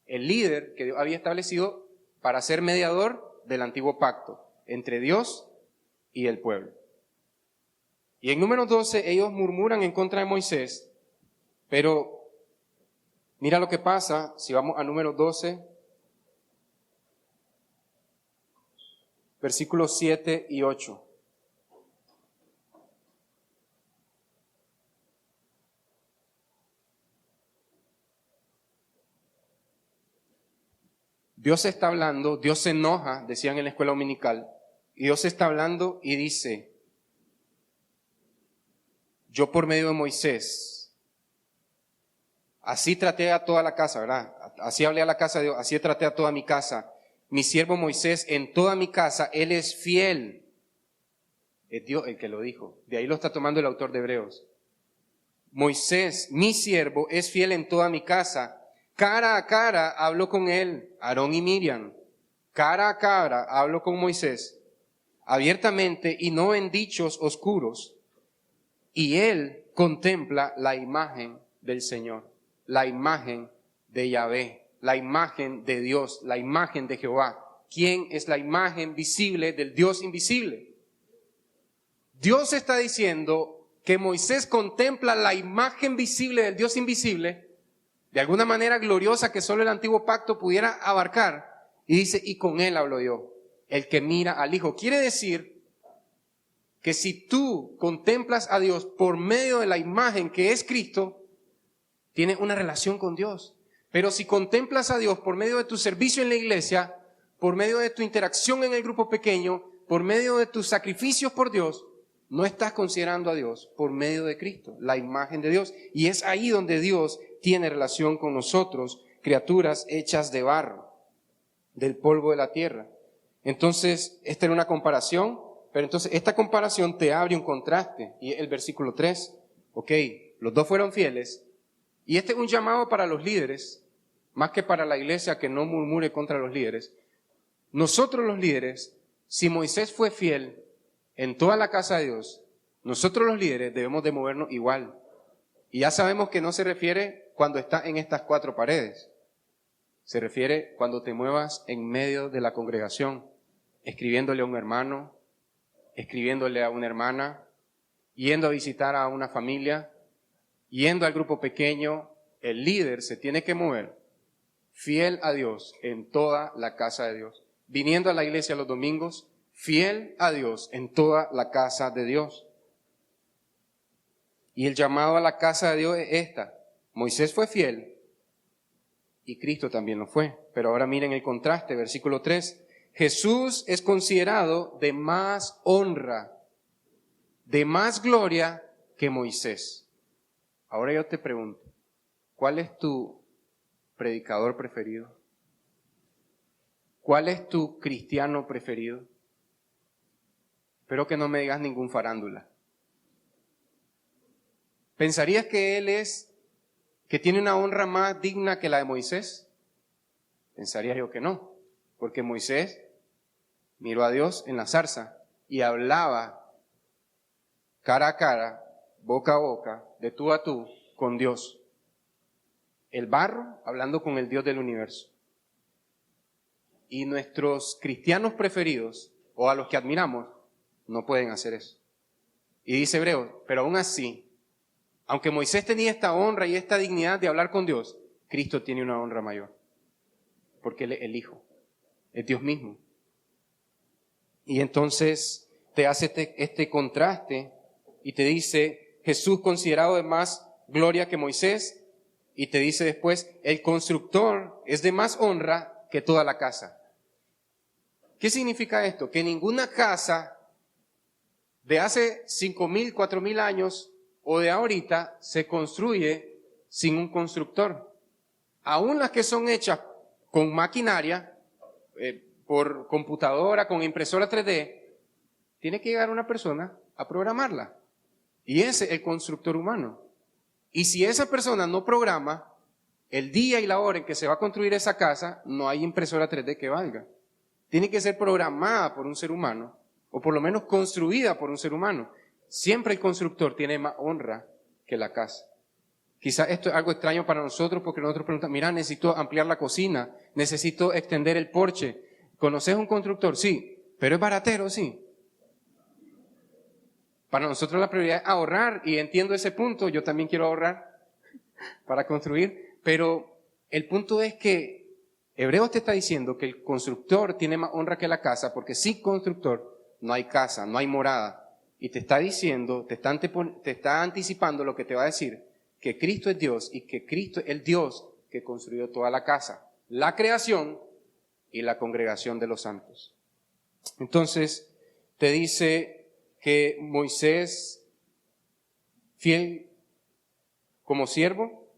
el líder que Dios había establecido para ser mediador del antiguo pacto entre Dios y el pueblo. Y en Números 12 ellos murmuran en contra de Moisés, pero mira lo que pasa si vamos a Números 12, versículos 7 y 8. Dios está hablando, Dios se enoja, decían en la escuela dominical, y Dios está hablando y dice, yo por medio de Moisés, así traté a toda la casa, ¿verdad? Así hablé a la casa de Dios, así traté a toda mi casa. Mi siervo Moisés, en toda mi casa, él es fiel. Es Dios el que lo dijo. De ahí lo está tomando el autor de Hebreos. Moisés, mi siervo, es fiel en toda mi casa. Cara a cara hablo con él, Aarón y Miriam. Cara a cara hablo con Moisés, abiertamente y no en dichos oscuros. Y él contempla la imagen del Señor, la imagen de Yahvé, la imagen de Dios, la imagen de Jehová. ¿Quién es la imagen visible del Dios invisible? Dios está diciendo que Moisés contempla la imagen visible del Dios invisible, de alguna manera gloriosa que solo el antiguo pacto pudiera abarcar, y dice, y con él hablo yo, el que mira al Hijo. Quiere decir que si tú contemplas a Dios por medio de la imagen que es Cristo, tienes una relación con Dios. Pero si contemplas a Dios por medio de tu servicio en la iglesia, por medio de tu interacción en el grupo pequeño, por medio de tus sacrificios por Dios, no estás considerando a Dios por medio de Cristo, la imagen de Dios. Y es ahí donde Dios tiene relación con nosotros, criaturas hechas de barro, del polvo de la tierra. Entonces, esta era una comparación, pero entonces esta comparación te abre un contraste. Y el versículo 3, ok, los dos fueron fieles. Y este es un llamado para los líderes, más que para la iglesia que no murmure contra los líderes. Nosotros los líderes, si Moisés fue fiel en toda la casa de Dios, nosotros los líderes debemos de movernos igual. Y ya sabemos que no se refiere cuando estás en estas cuatro paredes. Se refiere cuando te muevas en medio de la congregación, escribiéndole a un hermano, escribiéndole a una hermana, yendo a visitar a una familia, yendo al grupo pequeño. El líder se tiene que mover fiel a Dios en toda la casa de Dios. Viniendo a la iglesia los domingos, fiel a Dios en toda la casa de Dios. Y el llamado a la casa de Dios es esta. Moisés fue fiel y Cristo también lo fue. Pero ahora miren el contraste, versículo 3. Jesús es considerado de más honra, de más gloria que Moisés. Ahora yo te pregunto, ¿cuál es tu predicador preferido? ¿Cuál es tu cristiano preferido? Espero que no me digas ningún farándula. ¿Pensarías que él que tiene una honra más digna que la de Moisés? Pensaría yo que no, porque Moisés Miró a Dios en la zarza y hablaba cara a cara, boca a boca, de tú a tú, con Dios. El barro hablando con el Dios del universo. Y nuestros cristianos preferidos, o a los que admiramos, no pueden hacer eso. Y dice Hebreos, pero aún así, aunque Moisés tenía esta honra y esta dignidad de hablar con Dios, Cristo tiene una honra mayor. Porque Él es el Hijo, es Dios mismo. Y entonces te hace este contraste y te dice, Jesús considerado de más gloria que Moisés, y te dice después, el constructor es de más honra que toda la casa. ¿Qué significa esto? Que ninguna casa de hace 5,000, 4,000 años o de ahorita se construye sin un constructor. Aún las que son hechas con maquinaria, por computadora, con impresora 3D, tiene que llegar una persona a programarla. Y ese es el constructor humano. Y si esa persona no programa, el día y la hora en que se va a construir esa casa, no hay impresora 3D que valga. Tiene que ser programada por un ser humano, o por lo menos construida por un ser humano. Siempre el constructor tiene más honra que la casa. Quizás esto es algo extraño para nosotros porque nosotros preguntamos, mira, necesito ampliar la cocina, necesito extender el porche. ¿Conoces un constructor? Sí, pero es baratero, sí. Para nosotros la prioridad es ahorrar y entiendo ese punto, yo también quiero ahorrar para construir, pero el punto es que Hebreos te está diciendo que el constructor tiene más honra que la casa porque sin constructor no hay casa, no hay morada. Y te está diciendo, te está anticipando lo que te va a decir, que Cristo es Dios y que Cristo es el Dios que construyó toda la casa, la creación y la congregación de los santos. Entonces, te dice que Moisés, fiel como siervo,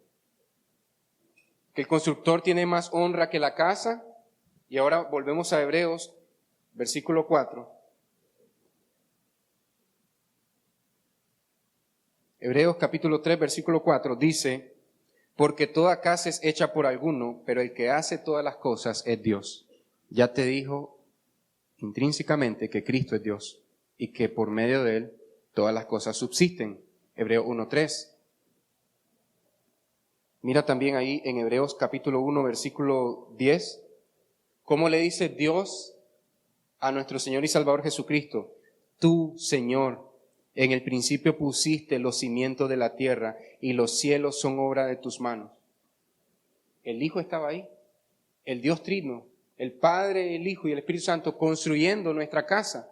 que el constructor tiene más honra que la casa, y ahora volvemos a Hebreos, versículo 4. Hebreos capítulo 3, versículo 4 dice, porque toda casa es hecha por alguno, pero el que hace todas las cosas es Dios. Ya te dijo intrínsecamente que Cristo es Dios y que por medio de Él todas las cosas subsisten. Hebreos 1:3. Mira también ahí en Hebreos capítulo 1, versículo 10, cómo le dice Dios a nuestro Señor y Salvador Jesucristo, tú, Señor, en el principio pusiste los cimientos de la tierra y los cielos son obra de tus manos. El Hijo estaba ahí, el Dios Trino, el Padre, el Hijo y el Espíritu Santo construyendo nuestra casa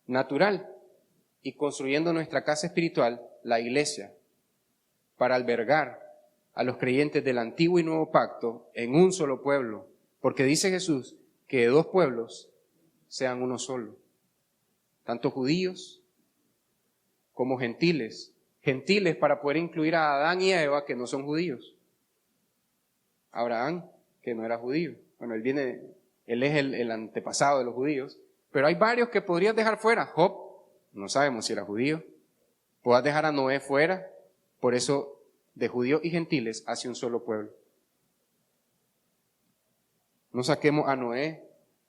natural y construyendo nuestra casa espiritual, la iglesia, para albergar a los creyentes del antiguo y nuevo pacto en un solo pueblo. Porque dice Jesús que de dos pueblos sean uno solo, tanto judíos como gentiles. Gentiles para poder incluir a Adán y a Eva que no son judíos. Abraham, que no era judío. Bueno, él es el antepasado de los judíos. Pero hay varios que podrías dejar fuera. Job, no sabemos si era judío. Puedas dejar a Noé fuera. Por eso, de judíos y gentiles hace un solo pueblo. No saquemos a Noé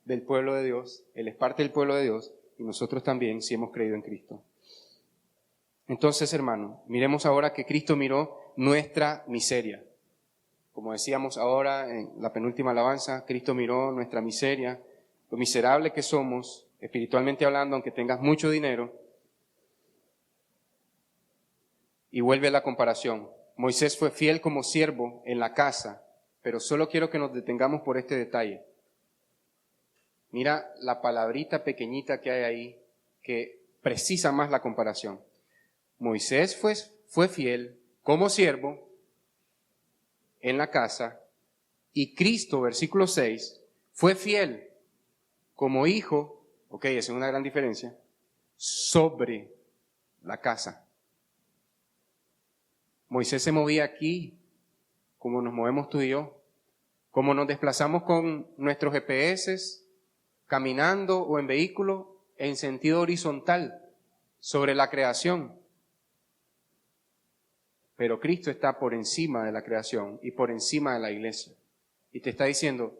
del pueblo de Dios. Él es parte del pueblo de Dios. Y nosotros también, si hemos creído en Cristo. Entonces, hermano, miremos ahora que Cristo miró nuestra miseria. Como decíamos ahora en la penúltima alabanza, Cristo miró nuestra miseria, lo miserable que somos, espiritualmente hablando, aunque tengas mucho dinero. Y vuelve a la comparación. Moisés fue fiel como siervo en la casa, pero solo quiero que nos detengamos por este detalle. Mira la palabrita pequeñita que hay ahí que precisa más la comparación. Moisés fue fiel como siervo en la casa y Cristo, versículo 6, fue fiel como hijo, esa es una gran diferencia, sobre la casa. Moisés se movía aquí como nos movemos tú y yo, como nos desplazamos con nuestros GPS, caminando o en vehículo en sentido horizontal sobre la creación. Pero Cristo está por encima de la creación y por encima de la iglesia. Y te está diciendo,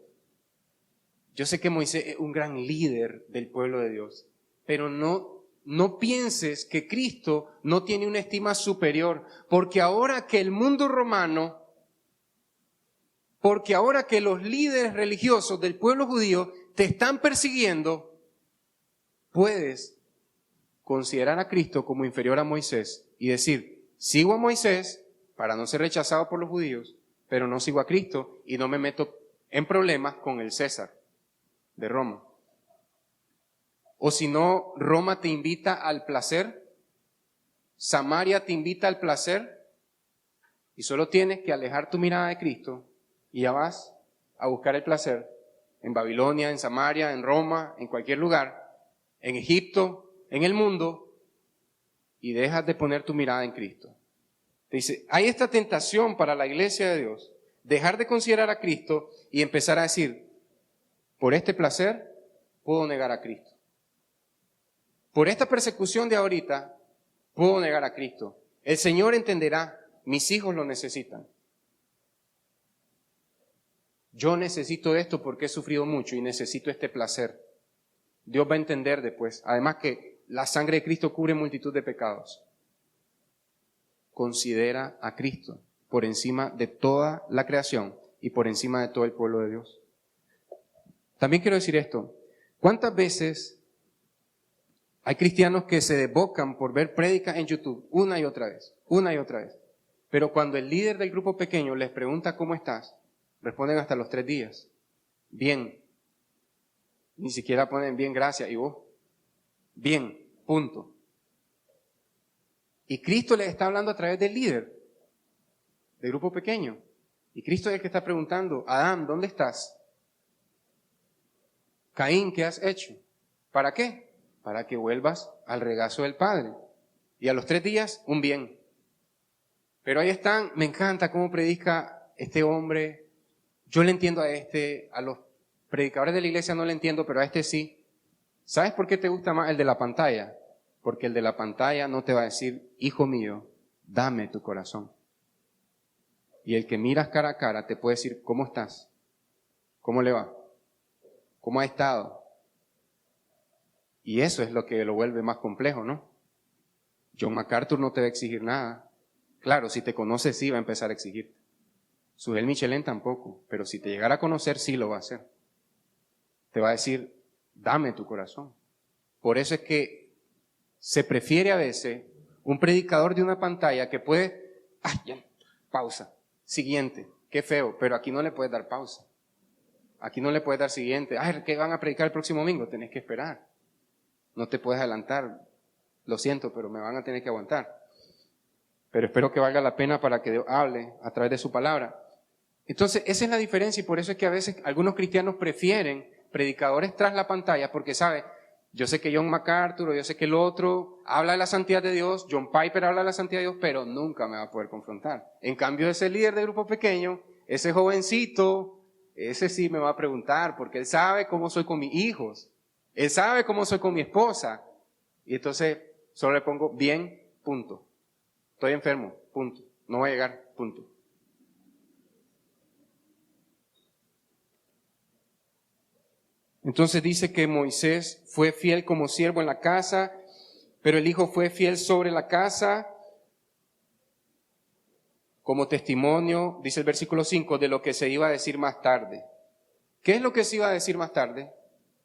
Yo sé que Moisés es un gran líder del pueblo de Dios, pero no pienses que Cristo no tiene una estima superior, porque ahora que el mundo romano, porque ahora que los líderes religiosos del pueblo judío te están persiguiendo, puedes considerar a Cristo como inferior a Moisés y decir, sigo a Moisés para no ser rechazado por los judíos, pero no sigo a Cristo y no me meto en problemas con el César de Roma. O si no, Roma te invita al placer, Samaria te invita al placer, y solo tienes que alejar tu mirada de Cristo y ya vas a buscar el placer en Babilonia, en Samaria, en Roma, en cualquier lugar, en Egipto, en el mundo, y dejas de poner tu mirada en Cristo. Te dice, hay esta tentación para la iglesia de Dios, dejar de considerar a Cristo y empezar a decir, por este placer puedo negar a Cristo. Por esta persecución de ahorita puedo negar a Cristo. El Señor entenderá, mis hijos lo necesitan. Yo necesito esto porque he sufrido mucho y necesito este placer. Dios va a entender después. Además que la sangre de Cristo cubre multitud de pecados. Considera a Cristo por encima de toda la creación y por encima de todo el pueblo de Dios. También quiero decir esto. ¿Cuántas veces hay cristianos que se desbocan por ver prédicas en YouTube una y otra vez? Pero cuando el líder del grupo pequeño les pregunta ¿cómo estás?, responden hasta los 3 días. Bien. Ni siquiera ponen bien, gracias. ¿Y vos? Bien. Punto. Y Cristo les está hablando a través del líder del grupo pequeño. Y Cristo es el que está preguntando, Adán, ¿dónde estás? Caín, ¿qué has hecho? ¿Para qué? Para que vuelvas al regazo del Padre. Y a los 3 días, un bien. Pero ahí están, me encanta cómo predica este hombre. Yo le entiendo a los predicadores de la iglesia no le entiendo, pero a este sí. ¿Sabes por qué te gusta más el de la pantalla? Porque el de la pantalla no te va a decir, hijo mío, dame tu corazón. Y el que miras cara a cara te puede decir, ¿cómo estás? ¿Cómo le va? ¿Cómo ha estado? Y eso es lo que lo vuelve más complejo, ¿no? John MacArthur no te va a exigir nada. Claro, si te conoce sí va a empezar a exigirte. Sujel Michelén tampoco, pero si te llegara a conocer sí lo va a hacer. Te va a decir, dame tu corazón. Por eso es que se prefiere a veces un predicador de una pantalla que puede, pausa, siguiente, qué feo, pero aquí no le puedes dar pausa. Aquí no le puedes dar siguiente. ¿Qué van a predicar el próximo domingo? Tenés que esperar. No te puedes adelantar. Lo siento, pero me van a tener que aguantar. Pero espero que valga la pena para que Dios hable a través de su palabra. Entonces, esa es la diferencia y por eso es que a veces algunos cristianos prefieren predicadores tras la pantalla porque, ¿sabe? Yo sé que John MacArthur o yo sé que el otro habla de la santidad de Dios, John Piper habla de la santidad de Dios, pero nunca me va a poder confrontar. En cambio, ese líder de grupo pequeño, ese jovencito, ese sí me va a preguntar porque él sabe cómo soy con mis hijos, él sabe cómo soy con mi esposa. Y entonces solo le pongo bien, punto. Estoy enfermo, punto. No voy a llegar, punto. Entonces dice que Moisés fue fiel como siervo en la casa, pero el hijo fue fiel sobre la casa como testimonio, dice el versículo 5, de lo que se iba a decir más tarde. ¿Qué es lo que se iba a decir más tarde?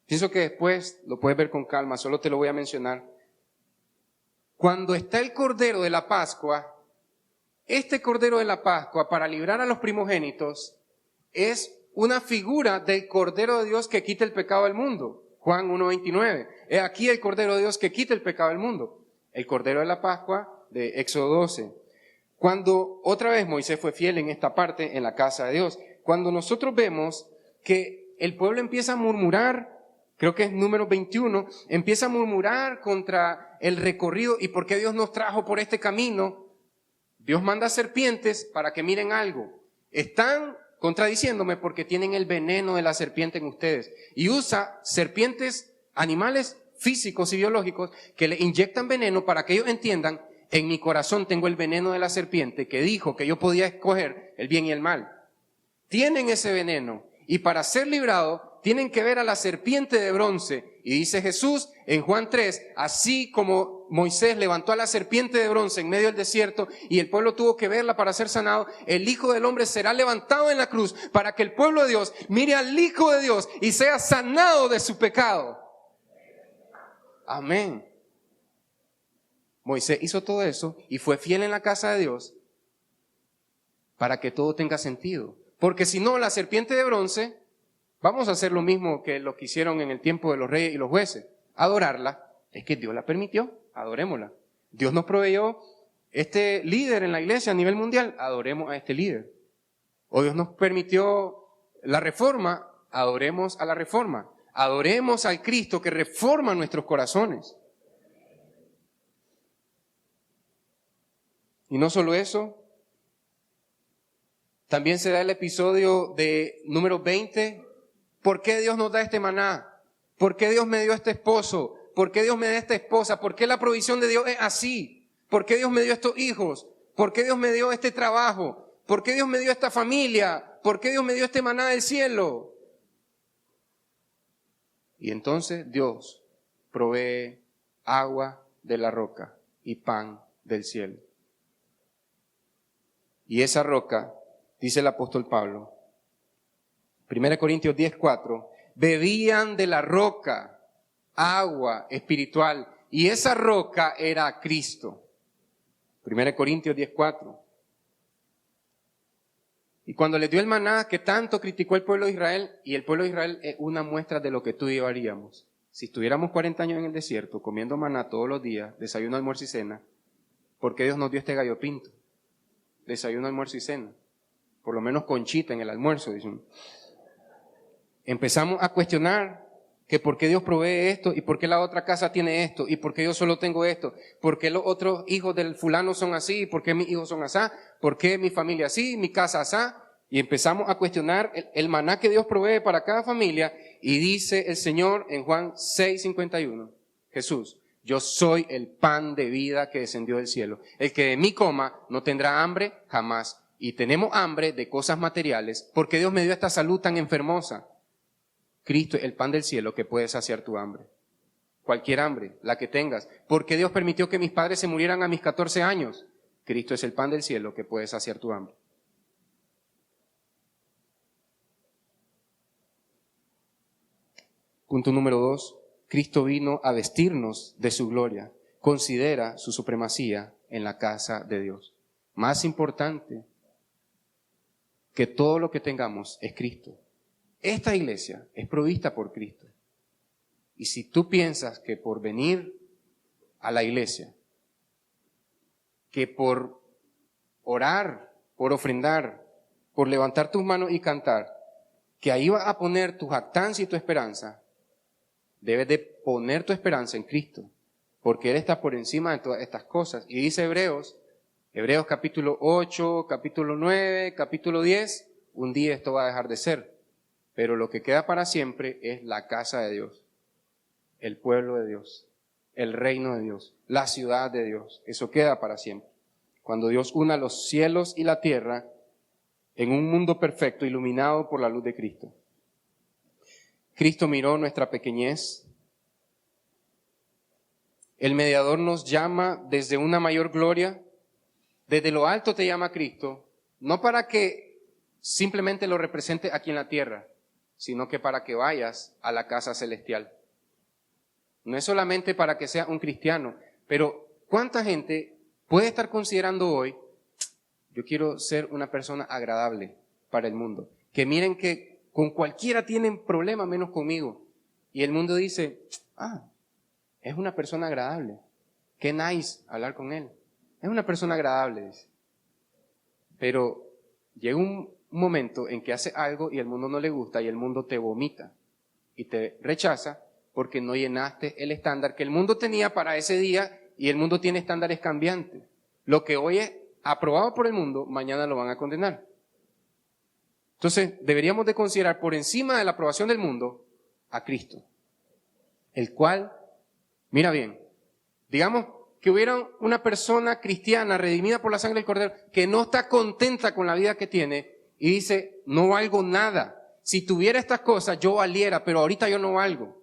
Pienso que después lo puedes ver con calma, solo te lo voy a mencionar. Cuando está el Cordero de la Pascua, este Cordero de la Pascua para librar a los primogénitos es una figura del Cordero de Dios que quita el pecado del mundo. Juan 1:29. He aquí el Cordero de Dios que quita el pecado del mundo. El Cordero de la Pascua de Éxodo 12. Cuando otra vez Moisés fue fiel en esta parte, en la casa de Dios. Cuando nosotros vemos que el pueblo empieza a murmurar, creo que es número 21, empieza a murmurar contra el recorrido y por qué Dios nos trajo por este camino. Dios manda serpientes para que miren algo. Están contradiciéndome porque tienen el veneno de la serpiente en ustedes. Y usa serpientes, animales físicos y biológicos que le inyectan veneno para que ellos entiendan, en mi corazón tengo el veneno de la serpiente que dijo que yo podía escoger el bien y el mal. Tienen ese veneno y para ser librado tienen que ver a la serpiente de bronce. Y dice Jesús en Juan 3, así como Moisés levantó a la serpiente de bronce en medio del desierto y el pueblo tuvo que verla para ser sanado, el Hijo del Hombre será levantado en la cruz para que el pueblo de Dios mire al Hijo de Dios y sea sanado de su pecado. Amén. Moisés hizo todo eso y fue fiel en la casa de Dios para que todo tenga sentido. Porque si no, la serpiente de bronce, vamos a hacer lo mismo que lo que hicieron en el tiempo de los reyes y los jueces. Adorarla, es que Dios la permitió, adorémosla. Dios nos proveyó este líder en la iglesia a nivel mundial, adoremos a este líder. O Dios nos permitió la reforma, adoremos a la reforma. Adoremos al Cristo que reforma nuestros corazones. Y no solo eso, también se da el episodio de número 20. ¿Por qué Dios nos da este maná? ¿Por qué Dios me dio este esposo? ¿Por qué Dios me da esta esposa? ¿Por qué la provisión de Dios es así? ¿Por qué Dios me dio estos hijos? ¿Por qué Dios me dio este trabajo? ¿Por qué Dios me dio esta familia? ¿Por qué Dios me dio este maná del cielo? Y entonces Dios provee agua de la roca y pan del cielo. Y esa roca, dice el apóstol Pablo, 1 Corintios 10:4, bebían de la roca agua espiritual y esa roca era Cristo. 1 Corintios 10:4. Y cuando le dio el maná que tanto criticó el pueblo de Israel, y el pueblo de Israel es una muestra de lo que tú y yo haríamos. Si estuviéramos 40 años en el desierto comiendo maná todos los días, desayuno, almuerzo y cena, ¿por qué Dios nos dio este gallo pinto? Desayuno, almuerzo y cena. Por lo menos conchita en el almuerzo, dicen. Empezamos a cuestionar que por qué Dios provee esto y por qué la otra casa tiene esto y por qué yo solo tengo esto, por qué los otros hijos del fulano son así, por qué mis hijos son así, por qué mi familia así, mi casa así. Y empezamos a cuestionar el maná que Dios provee para cada familia y dice el Señor en Juan 6:51, Jesús, yo soy el pan de vida que descendió del cielo. El que de mí coma no tendrá hambre jamás. Y tenemos hambre de cosas materiales porque Dios me dio esta salud tan enfermosa. Cristo es el pan del cielo que puede saciar tu hambre. Cualquier hambre, la que tengas. ¿Por qué Dios permitió que mis padres se murieran a mis 14 años? Cristo es el pan del cielo que puede saciar tu hambre. Punto número 2. Cristo vino a vestirnos de su gloria. Considera su supremacía en la casa de Dios. Más importante que todo lo que tengamos es Cristo. Esta iglesia es provista por Cristo. Y si tú piensas que por venir a la iglesia, que por orar, por ofrendar, por levantar tus manos y cantar, que ahí vas a poner tu jactancia y tu esperanza, debes de poner tu esperanza en Cristo, porque Él está por encima de todas estas cosas. Y dice Hebreos capítulo 8, capítulo 9, capítulo 10, un día esto va a dejar de ser. Pero lo que queda para siempre es la casa de Dios, el pueblo de Dios, el reino de Dios, la ciudad de Dios. Eso queda para siempre. Cuando Dios una los cielos y la tierra en un mundo perfecto, iluminado por la luz de Cristo. Cristo miró nuestra pequeñez. El mediador nos llama desde una mayor gloria. Desde lo alto te llama Cristo, no para que simplemente lo represente aquí en la tierra, sino que para que vayas a la casa celestial. No es solamente para que seas un cristiano, pero ¿cuánta gente puede estar considerando hoy, yo quiero ser una persona agradable para el mundo? Que miren que con cualquiera tienen problema menos conmigo. Y el mundo dice, es una persona agradable. Qué nice hablar con él. Es una persona agradable, dice. Pero llega un momento en que hace algo y el mundo no le gusta y el mundo te vomita y te rechaza porque no llenaste el estándar que el mundo tenía para ese día y el mundo tiene estándares cambiantes. Lo que hoy es aprobado por el mundo, mañana lo van a condenar. Entonces, deberíamos de considerar por encima de la aprobación del mundo a Cristo, el cual, mira bien, digamos que hubiera una persona cristiana redimida por la sangre del Cordero que no está contenta con la vida que tiene y dice, no valgo nada. si tuviera estas cosas yo valiera, pero ahorita yo no valgo.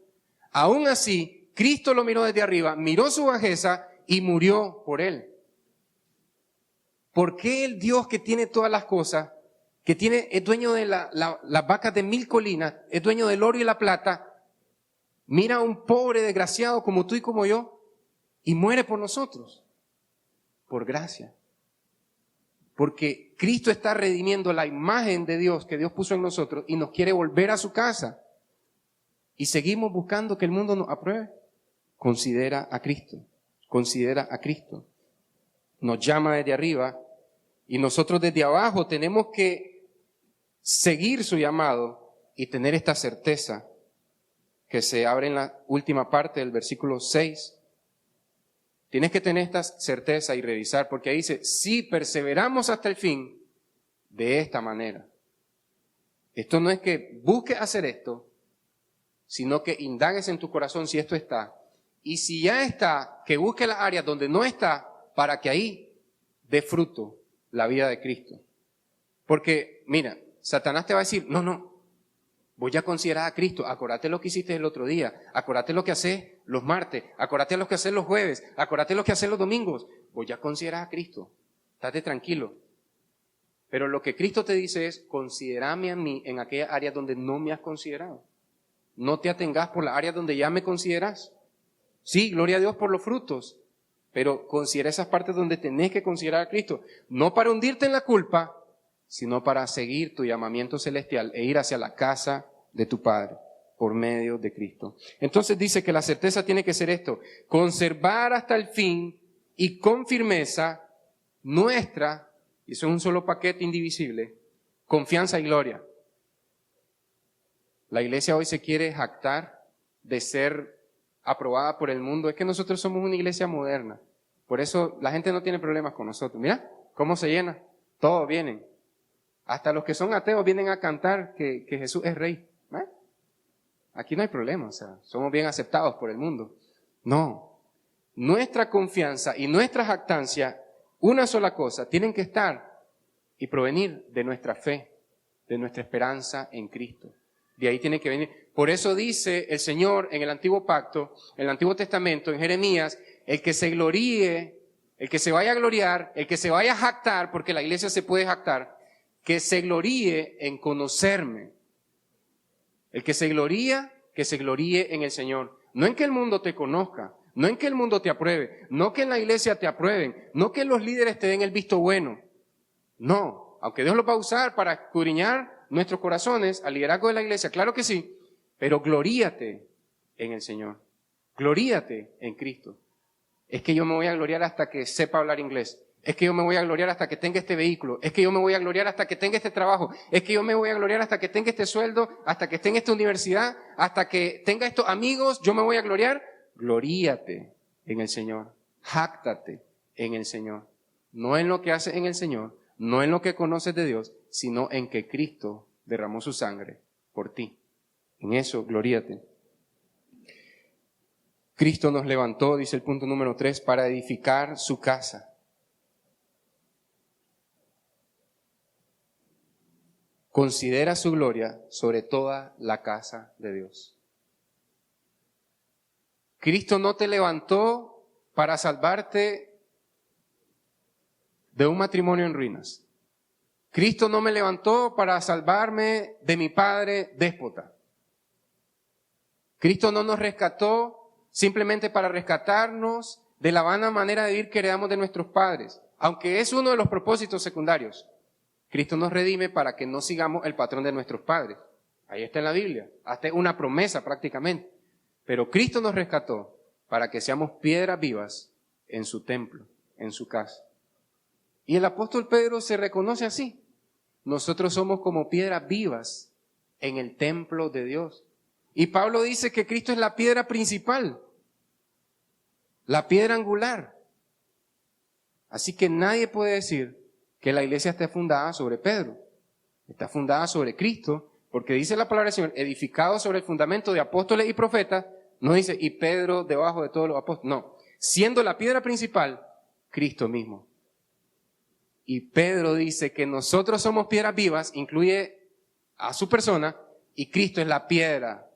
Aún así, Cristo lo miró desde arriba, miró su bajeza y murió por él. ¿Por qué el Dios que tiene todas las cosas, es dueño de las vacas de 1000 colinas, es dueño del oro y la plata, mira a un pobre desgraciado como tú y como yo y muere por nosotros? Por gracia. Porque Cristo está redimiendo la imagen de Dios que Dios puso en nosotros y nos quiere volver a su casa. Y seguimos buscando que el mundo nos apruebe. Considera a Cristo. Considera a Cristo. Nos llama desde arriba y nosotros desde abajo tenemos que seguir su llamado y tener esta certeza que se abre en la última parte del versículo 6. Tienes que tener esta certeza y revisar, porque ahí dice, si perseveramos hasta el fin, de esta manera. Esto no es que busques hacer esto, sino que indagues en tu corazón si esto está. Y si ya está, que busques las áreas donde no está, para que ahí dé fruto la vida de Cristo. Porque, mira, Satanás te va a decir, no, voy a considerar a Cristo, acordate lo que hiciste el otro día, acordate lo que haces los martes, acordate lo que haces los jueves, acordate lo que haces los domingos, voy a considerar a Cristo, estate tranquilo. Pero lo que Cristo te dice es, considérame a mí en aquellas áreas donde no me has considerado. No te atengas por las áreas donde ya me consideras. Sí, gloria a Dios por los frutos, pero considera esas partes donde tenés que considerar a Cristo, no para hundirte en la culpa, sino para seguir tu llamamiento celestial e ir hacia la casa de tu Padre por medio de Cristo. Entonces dice que la certeza tiene que ser esto, conservar hasta el fin y con firmeza nuestra, y eso es un solo paquete indivisible, confianza y gloria. La iglesia hoy se quiere jactar de ser aprobada por el mundo. Es que nosotros somos una iglesia moderna. Por eso la gente no tiene problemas con nosotros. Mira cómo se llena. Todos vienen. Hasta los que son ateos vienen a cantar que Jesús es rey. ¿Eh? Aquí no hay problema. O sea, somos bien aceptados por el mundo. No. Nuestra confianza y nuestra jactancia, una sola cosa, tienen que estar y provenir de nuestra fe, de nuestra esperanza en Cristo. De ahí tiene que venir. Por eso dice el Señor en el Antiguo Pacto, en el Antiguo Testamento, en Jeremías, el que se gloríe, el que se vaya a gloriar, el que se vaya a jactar, porque la iglesia se puede jactar, que se gloríe en conocerme. El que se gloríe en el Señor. No en que el mundo te conozca, no en que el mundo te apruebe, no que en la iglesia te aprueben, no que los líderes te den el visto bueno. No, aunque Dios lo va a usar para escudriñar nuestros corazones al liderazgo de la iglesia, claro que sí, pero gloríate en el Señor, gloríate en Cristo. Es que yo me voy a gloriar hasta que sepa hablar inglés, es que yo me voy a gloriar hasta que tenga este vehículo, es que yo me voy a gloriar hasta que tenga este trabajo, es que yo me voy a gloriar hasta que tenga este sueldo, hasta que esté en esta universidad, hasta que tenga estos amigos, yo me voy a gloriar. Gloríate en el Señor, jáctate en el Señor, no en lo que haces en el Señor, no en lo que conoces de Dios, sino en que Cristo derramó su sangre por ti. En eso, gloríate. Cristo nos levantó, dice el punto número 3, para edificar su casa. Considera su gloria sobre toda la casa de Dios. Cristo no te levantó para salvarte de un matrimonio en ruinas. Cristo no me levantó para salvarme de mi padre déspota. Cristo no nos rescató simplemente para rescatarnos de la vana manera de vivir que heredamos de nuestros padres, aunque es uno de los propósitos secundarios. Cristo nos redime para que no sigamos el patrón de nuestros padres. Ahí está en la Biblia, hasta una promesa prácticamente. Pero Cristo nos rescató para que seamos piedras vivas en su templo, en su casa. Y el apóstol Pedro se reconoce así. Nosotros somos como piedras vivas en el templo de Dios. Y Pablo dice que Cristo es la piedra principal, la piedra angular. Así que nadie puede decir que la iglesia esté fundada sobre Pedro. Está fundada sobre Cristo, porque dice la palabra del Señor, edificado sobre el fundamento de apóstoles y profetas, no dice, y Pedro debajo de todos los apóstoles. No, siendo la piedra principal, Cristo mismo. Y Pedro dice que nosotros somos piedras vivas, incluye a su persona, y Cristo es la piedra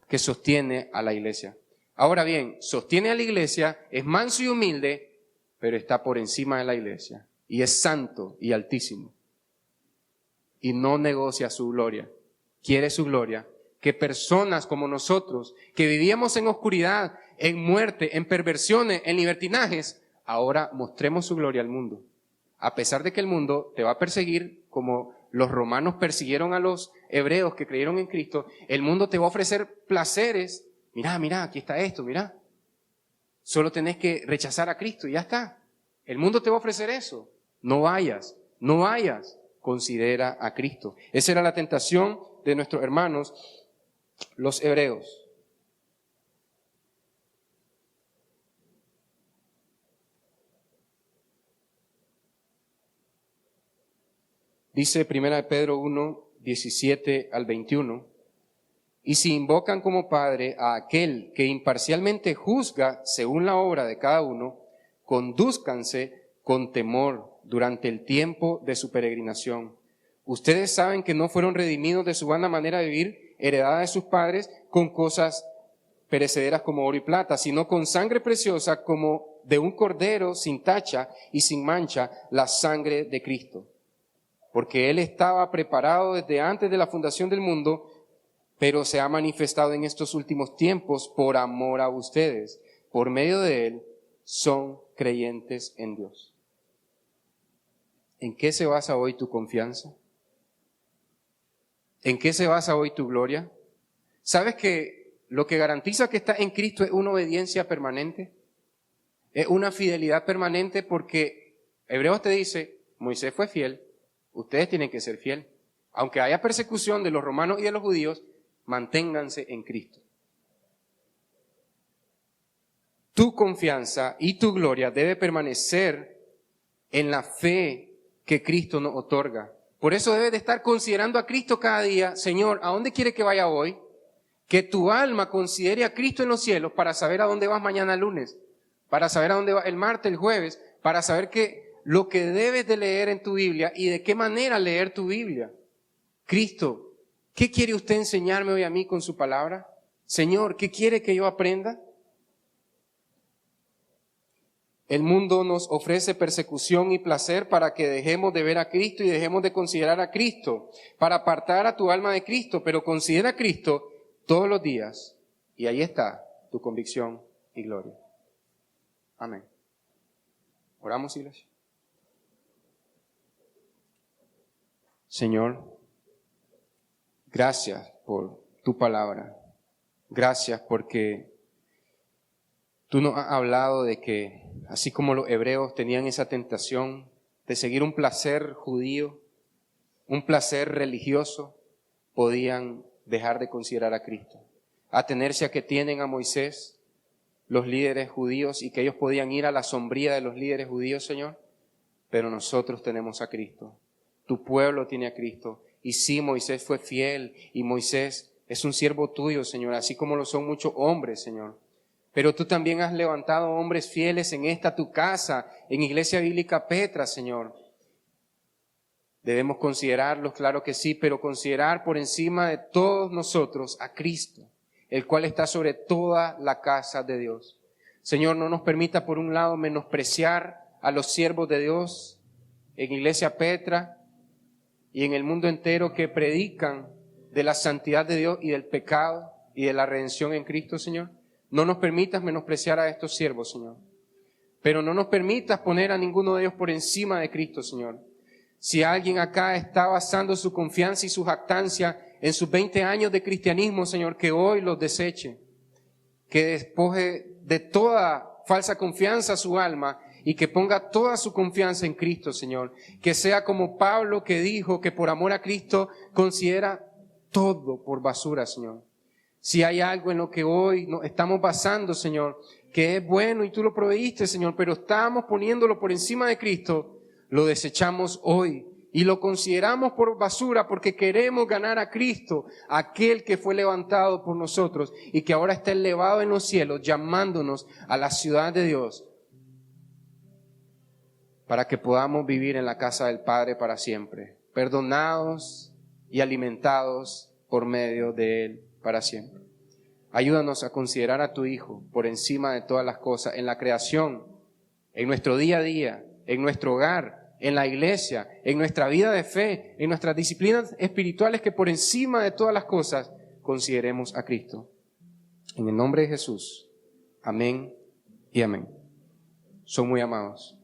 que sostiene a la iglesia. Ahora bien, sostiene a la iglesia, es manso y humilde, pero está por encima de la iglesia y es santo y altísimo. Y no negocia su gloria, quiere su gloria, que personas como nosotros, que vivíamos en oscuridad, en muerte, en perversiones, en libertinajes, ahora mostremos su gloria al mundo. A pesar de que el mundo te va a perseguir como los romanos persiguieron a los hebreos que creyeron en Cristo, el mundo te va a ofrecer placeres. Mirá, aquí está esto, mirá. Solo tenés que rechazar a Cristo y ya está. El mundo te va a ofrecer eso. No vayas. Considera a Cristo. Esa era la tentación de nuestros hermanos, los hebreos. Dice 1 Pedro 1, 17 al 21, y si invocan como Padre a aquel que imparcialmente juzga según la obra de cada uno, condúzcanse con temor durante el tiempo de su peregrinación. Ustedes saben que no fueron redimidos de su vana manera de vivir, heredada de sus padres, con cosas perecederas como oro y plata, sino con sangre preciosa como de un cordero sin tacha y sin mancha, la sangre de Cristo. Porque Él estaba preparado desde antes de la fundación del mundo, pero se ha manifestado en estos últimos tiempos por amor a ustedes. Por medio de Él son creyentes en Dios. ¿En qué se basa hoy tu confianza? ¿En qué se basa hoy tu gloria? ¿Sabes que lo que garantiza que estás en Cristo es una obediencia permanente? Es una fidelidad permanente, porque Hebreos te dice, Moisés fue fiel, ustedes tienen que ser fiel. Aunque haya persecución de los romanos y de los judíos, manténganse en Cristo. Tu confianza y tu gloria debe permanecer en la fe que Cristo nos otorga. Por eso debes de estar considerando a Cristo cada día. Señor, ¿a dónde quiere que vaya hoy? Que tu alma considere a Cristo en los cielos para saber a dónde vas mañana lunes, para saber a dónde vas el martes, el jueves, para saber lo que debes de leer en tu Biblia y de qué manera leer tu Biblia. Cristo, ¿qué quiere usted enseñarme hoy a mí con su palabra? Señor, ¿qué quiere que yo aprenda? El mundo nos ofrece persecución y placer para que dejemos de ver a Cristo y dejemos de considerar a Cristo, para apartar a tu alma de Cristo, pero considera a Cristo todos los días y ahí está tu convicción y gloria. Amén. Oramos, iglesia. Señor, gracias por tu palabra. Gracias porque tú nos has hablado de que, así como los hebreos tenían esa tentación de seguir un placer judío, un placer religioso, podían dejar de considerar a Cristo. Atenerse a que tienen a Moisés, los líderes judíos, y que ellos podían ir a la sombría de los líderes judíos, Señor. Pero nosotros tenemos a Cristo. Tu pueblo tiene a Cristo. Y sí, Moisés fue fiel, y Moisés es un siervo tuyo, Señor, así como lo son muchos hombres, Señor. Pero tú también has levantado hombres fieles en esta tu casa, en Iglesia Bíblica Petra, Señor. Debemos considerarlos, claro que sí, pero considerar por encima de todos nosotros a Cristo, el cual está sobre toda la casa de Dios. Señor, no nos permita por un lado menospreciar a los siervos de Dios en Iglesia Petra y en el mundo entero que predican de la santidad de Dios y del pecado y de la redención en Cristo, Señor. No nos permitas menospreciar a estos siervos, Señor. Pero no nos permitas poner a ninguno de ellos por encima de Cristo, Señor. Si alguien acá está basando su confianza y su jactancia en sus 20 años de cristianismo, Señor, que hoy los deseche, que despoje de toda falsa confianza su alma y que ponga toda su confianza en Cristo, Señor. Que sea como Pablo, que dijo que por amor a Cristo considera todo por basura, Señor. Si hay algo en lo que hoy nos estamos basando, Señor, que es bueno y tú lo proveíste, Señor, pero estamos poniéndolo por encima de Cristo, lo desechamos hoy y lo consideramos por basura porque queremos ganar a Cristo, aquel que fue levantado por nosotros y que ahora está elevado en los cielos, llamándonos a la ciudad de Dios para que podamos vivir en la casa del Padre para siempre, perdonados y alimentados por medio de Él para siempre. Ayúdanos a considerar a tu Hijo por encima de todas las cosas, en la creación, en nuestro día a día, en nuestro hogar, en la iglesia, en nuestra vida de fe, en nuestras disciplinas espirituales, que por encima de todas las cosas consideremos a Cristo. En el nombre de Jesús. Amén y amén. Son muy amados.